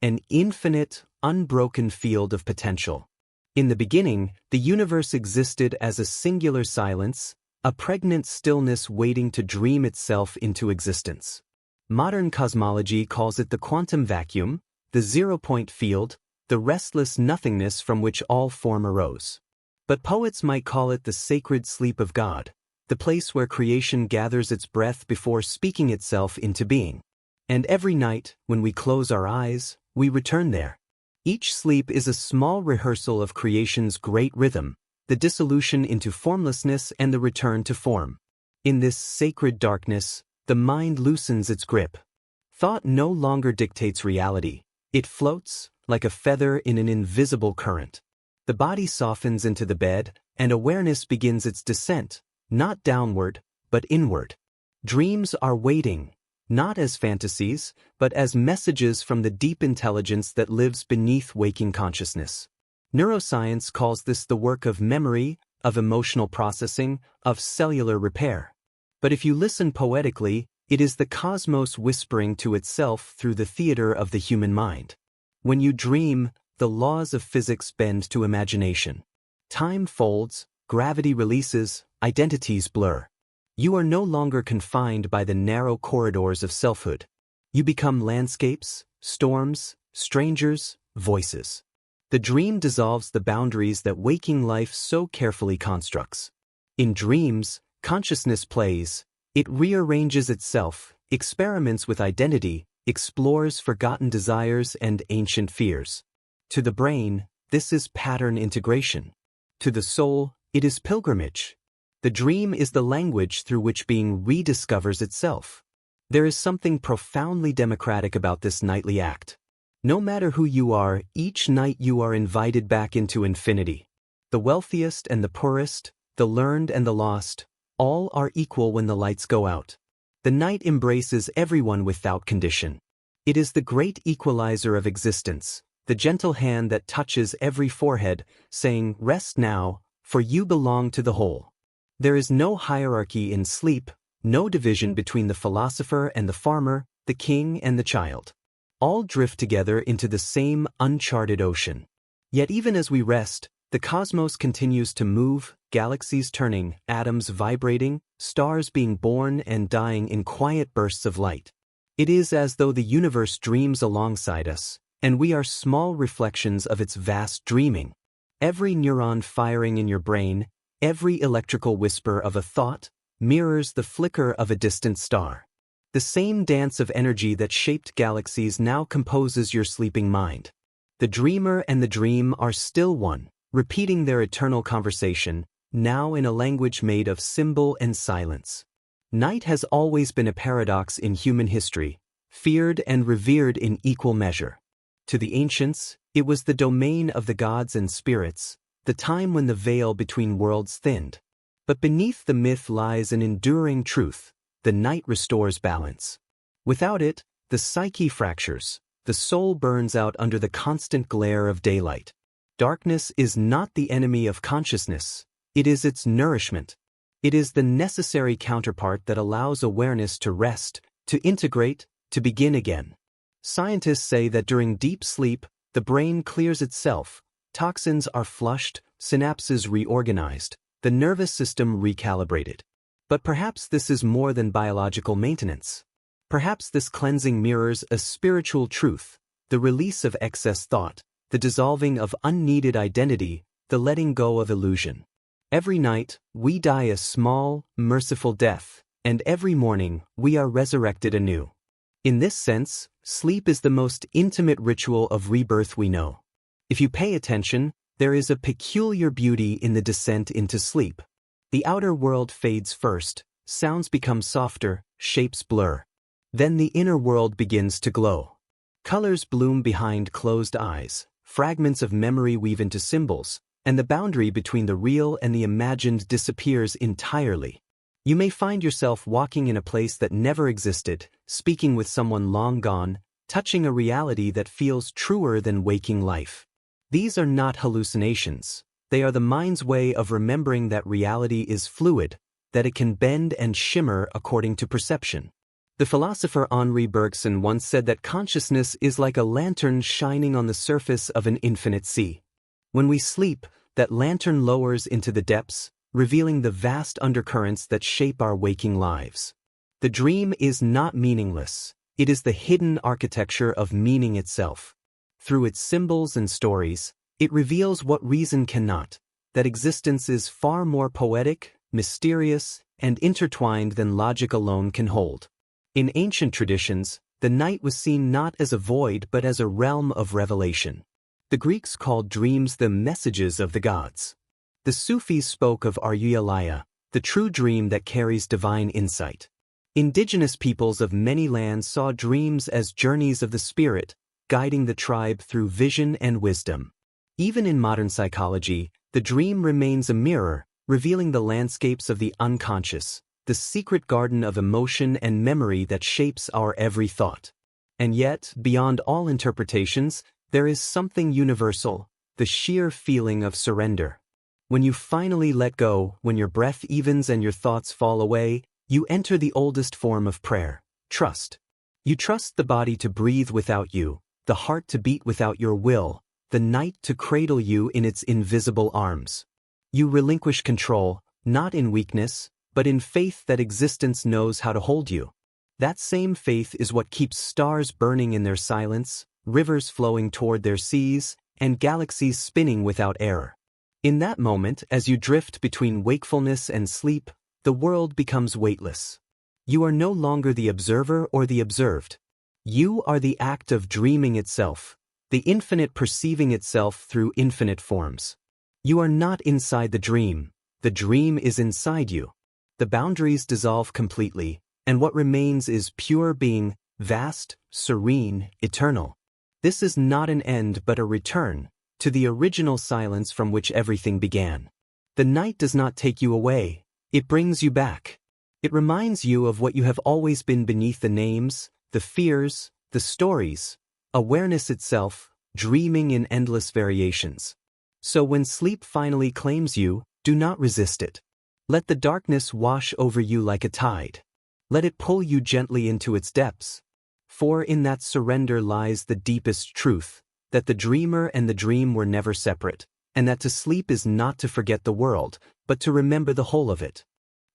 an infinite, unbroken field of potential. In the beginning, the universe existed as a singular silence, a pregnant stillness waiting to dream itself into existence. Modern cosmology calls it the quantum vacuum, the zero-point field, the restless nothingness from which all form arose. But poets might call it the sacred sleep of God, the place where creation gathers its breath before speaking itself into being. And every night, when we close our eyes, we return there. Each sleep is a small rehearsal of creation's great rhythm, the dissolution into formlessness and the return to form. In this sacred darkness, the mind loosens its grip. Thought no longer dictates reality. It floats, like a feather in an invisible current. The body softens into the bed, and awareness begins its descent, not downward, but inward. Dreams are waiting, not as fantasies, but as messages from the deep intelligence that lives beneath waking consciousness. Neuroscience calls this the work of memory, of emotional processing, of cellular repair. But if you listen poetically, it is the cosmos whispering to itself through the theater of the human mind. When you dream, the laws of physics bend to imagination. Time folds, gravity releases, identities blur. You are no longer confined by the narrow corridors of selfhood. You become landscapes, storms, strangers, voices. The dream dissolves the boundaries that waking life so carefully constructs. In dreams, consciousness plays. It rearranges itself, experiments with identity, explores forgotten desires and ancient fears. To the brain, this is pattern integration. To the soul, it is pilgrimage. The dream is the language through which being rediscovers itself. There is something profoundly democratic about this nightly act. No matter who you are, each night you are invited back into infinity. The wealthiest and the poorest, the learned and the lost, all are equal when the lights go out. The night embraces everyone without condition. It is the great equalizer of existence, the gentle hand that touches every forehead, saying, "Rest now, for you belong to the whole." There is no hierarchy in sleep, no division between the philosopher and the farmer, the king and the child. All drift together into the same uncharted ocean. Yet even as we rest, the cosmos continues to move, galaxies turning, atoms vibrating, stars being born and dying in quiet bursts of light. It is as though the universe dreams alongside us, and we are small reflections of its vast dreaming. Every neuron firing in your brain, every electrical whisper of a thought, mirrors the flicker of a distant star. The same dance of energy that shaped galaxies now composes your sleeping mind. The dreamer and the dream are still one, repeating their eternal conversation, now in a language made of symbol and silence. Night has always been a paradox in human history, feared and revered in equal measure. To the ancients, it was the domain of the gods and spirits, the time when the veil between worlds thinned. But beneath the myth lies an enduring truth: the night restores balance. Without it, the psyche fractures, the soul burns out under the constant glare of daylight. Darkness is not the enemy of consciousness, it is its nourishment. It is the necessary counterpart that allows awareness to rest, to integrate, to begin again. Scientists say that during deep sleep, the brain clears itself, toxins are flushed, synapses reorganized, the nervous system recalibrated. But perhaps this is more than biological maintenance. Perhaps this cleansing mirrors a spiritual truth, the release of excess thought, the dissolving of unneeded identity, the letting go of illusion. Every night, we die a small, merciful death, and every morning, we are resurrected anew. In this sense, sleep is the most intimate ritual of rebirth we know. If you pay attention, there is a peculiar beauty in the descent into sleep. The outer world fades first, sounds become softer, shapes blur. Then the inner world begins to glow. Colors bloom behind closed eyes, fragments of memory weave into symbols, and the boundary between the real and the imagined disappears entirely. You may find yourself walking in a place that never existed, speaking with someone long gone, touching a reality that feels truer than waking life. These are not hallucinations. They are the mind's way of remembering that reality is fluid, that it can bend and shimmer according to perception. The philosopher Henri Bergson once said that consciousness is like a lantern shining on the surface of an infinite sea. When we sleep, that lantern lowers into the depths, revealing the vast undercurrents that shape our waking lives. The dream is not meaningless. It is the hidden architecture of meaning itself. Through its symbols and stories, it reveals what reason cannot, that existence is far more poetic, mysterious, and intertwined than logic alone can hold. In ancient traditions, the night was seen not as a void but as a realm of revelation. The Greeks called dreams the messages of the gods. The Sufis spoke of Aryalaya, the true dream that carries divine insight. Indigenous peoples of many lands saw dreams as journeys of the spirit, guiding the tribe through vision and wisdom. Even in modern psychology, the dream remains a mirror, revealing the landscapes of the unconscious, the secret garden of emotion and memory that shapes our every thought. And yet, beyond all interpretations, there is something universal, the sheer feeling of surrender. When you finally let go, when your breath evens and your thoughts fall away, you enter the oldest form of prayer, trust. You trust the body to breathe without you, the heart to beat without your will, the night to cradle you in its invisible arms. You relinquish control, not in weakness, but in faith that existence knows how to hold you. That same faith is what keeps stars burning in their silence, rivers flowing toward their seas, and galaxies spinning without error. In that moment, as you drift between wakefulness and sleep, the world becomes weightless. You are no longer the observer or the observed. You are the act of dreaming itself, the infinite perceiving itself through infinite forms. You are not inside the dream is inside you. The boundaries dissolve completely, and what remains is pure being, vast, serene, eternal. This is not an end but a return to the original silence from which everything began. The night does not take you away, it brings you back. It reminds you of what you have always been beneath the names, the fears, the stories, awareness itself, dreaming in endless variations. So when sleep finally claims you, do not resist it. Let the darkness wash over you like a tide. Let it pull you gently into its depths. For in that surrender lies the deepest truth, that the dreamer and the dream were never separate, and that to sleep is not to forget the world, but to remember the whole of it.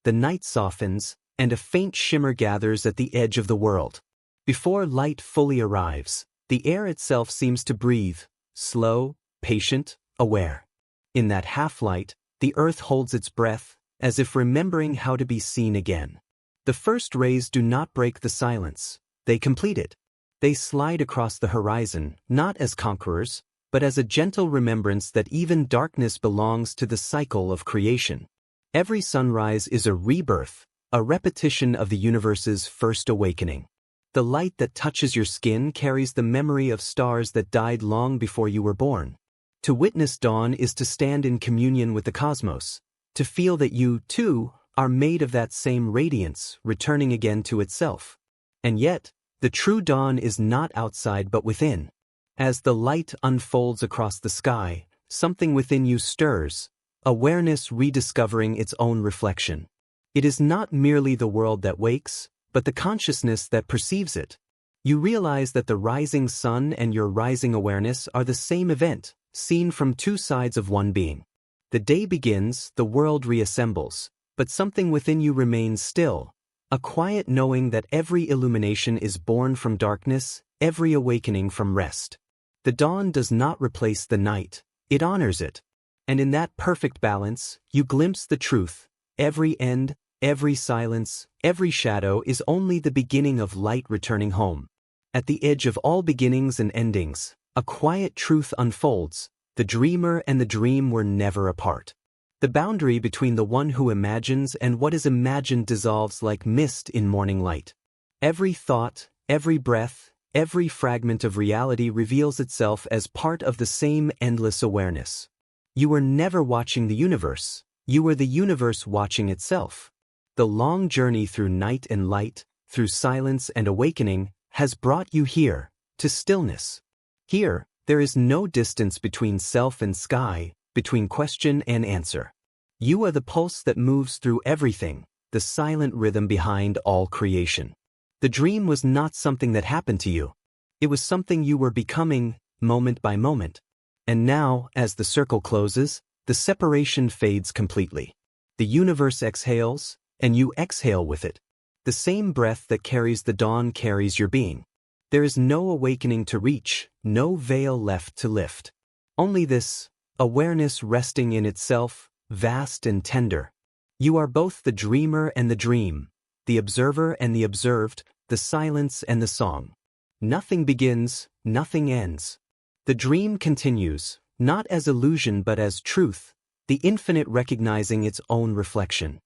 The night softens, and a faint shimmer gathers at the edge of the world. Before light fully arrives, the air itself seems to breathe, slow, patient, aware. In that half-light, the earth holds its breath, as if remembering how to be seen again. The first rays do not break the silence, they complete it. They slide across the horizon, not as conquerors, but as a gentle remembrance that even darkness belongs to the cycle of creation. Every sunrise is a rebirth, a repetition of the universe's first awakening. The light that touches your skin carries the memory of stars that died long before you were born. To witness dawn is to stand in communion with the cosmos, to feel that you, too, are made of that same radiance, returning again to itself. And yet, the true dawn is not outside but within. As the light unfolds across the sky, something within you stirs, awareness rediscovering its own reflection. It is not merely the world that wakes, but the consciousness that perceives it. You realize that the rising sun and your rising awareness are the same event, seen from two sides of one being. The day begins, the world reassembles, but something within you remains still, a quiet knowing that every illumination is born from darkness, every awakening from rest. The dawn does not replace the night, it honors it. And in that perfect balance, you glimpse the truth. Every end, every silence, every shadow is only the beginning of light returning home. At the edge of all beginnings and endings, a quiet truth unfolds. The dreamer and the dream were never apart. The boundary between the one who imagines and what is imagined dissolves like mist in morning light. Every thought, every breath, every fragment of reality reveals itself as part of the same endless awareness. You were never watching the universe, you were the universe watching itself. The long journey through night and light, through silence and awakening, has brought you here, to stillness. Here, there is no distance between self and sky, between question and answer. You are the pulse that moves through everything, the silent rhythm behind all creation. The dream was not something that happened to you. It was something you were becoming, moment by moment. And now, as the circle closes, the separation fades completely. The universe exhales, and you exhale with it. The same breath that carries the dawn carries your being. There is no awakening to reach, no veil left to lift. Only this, awareness resting in itself, vast and tender. You are both the dreamer and the dream, the observer and the observed, the silence and the song. Nothing begins, nothing ends. The dream continues, not as illusion but as truth, the infinite recognizing its own reflection.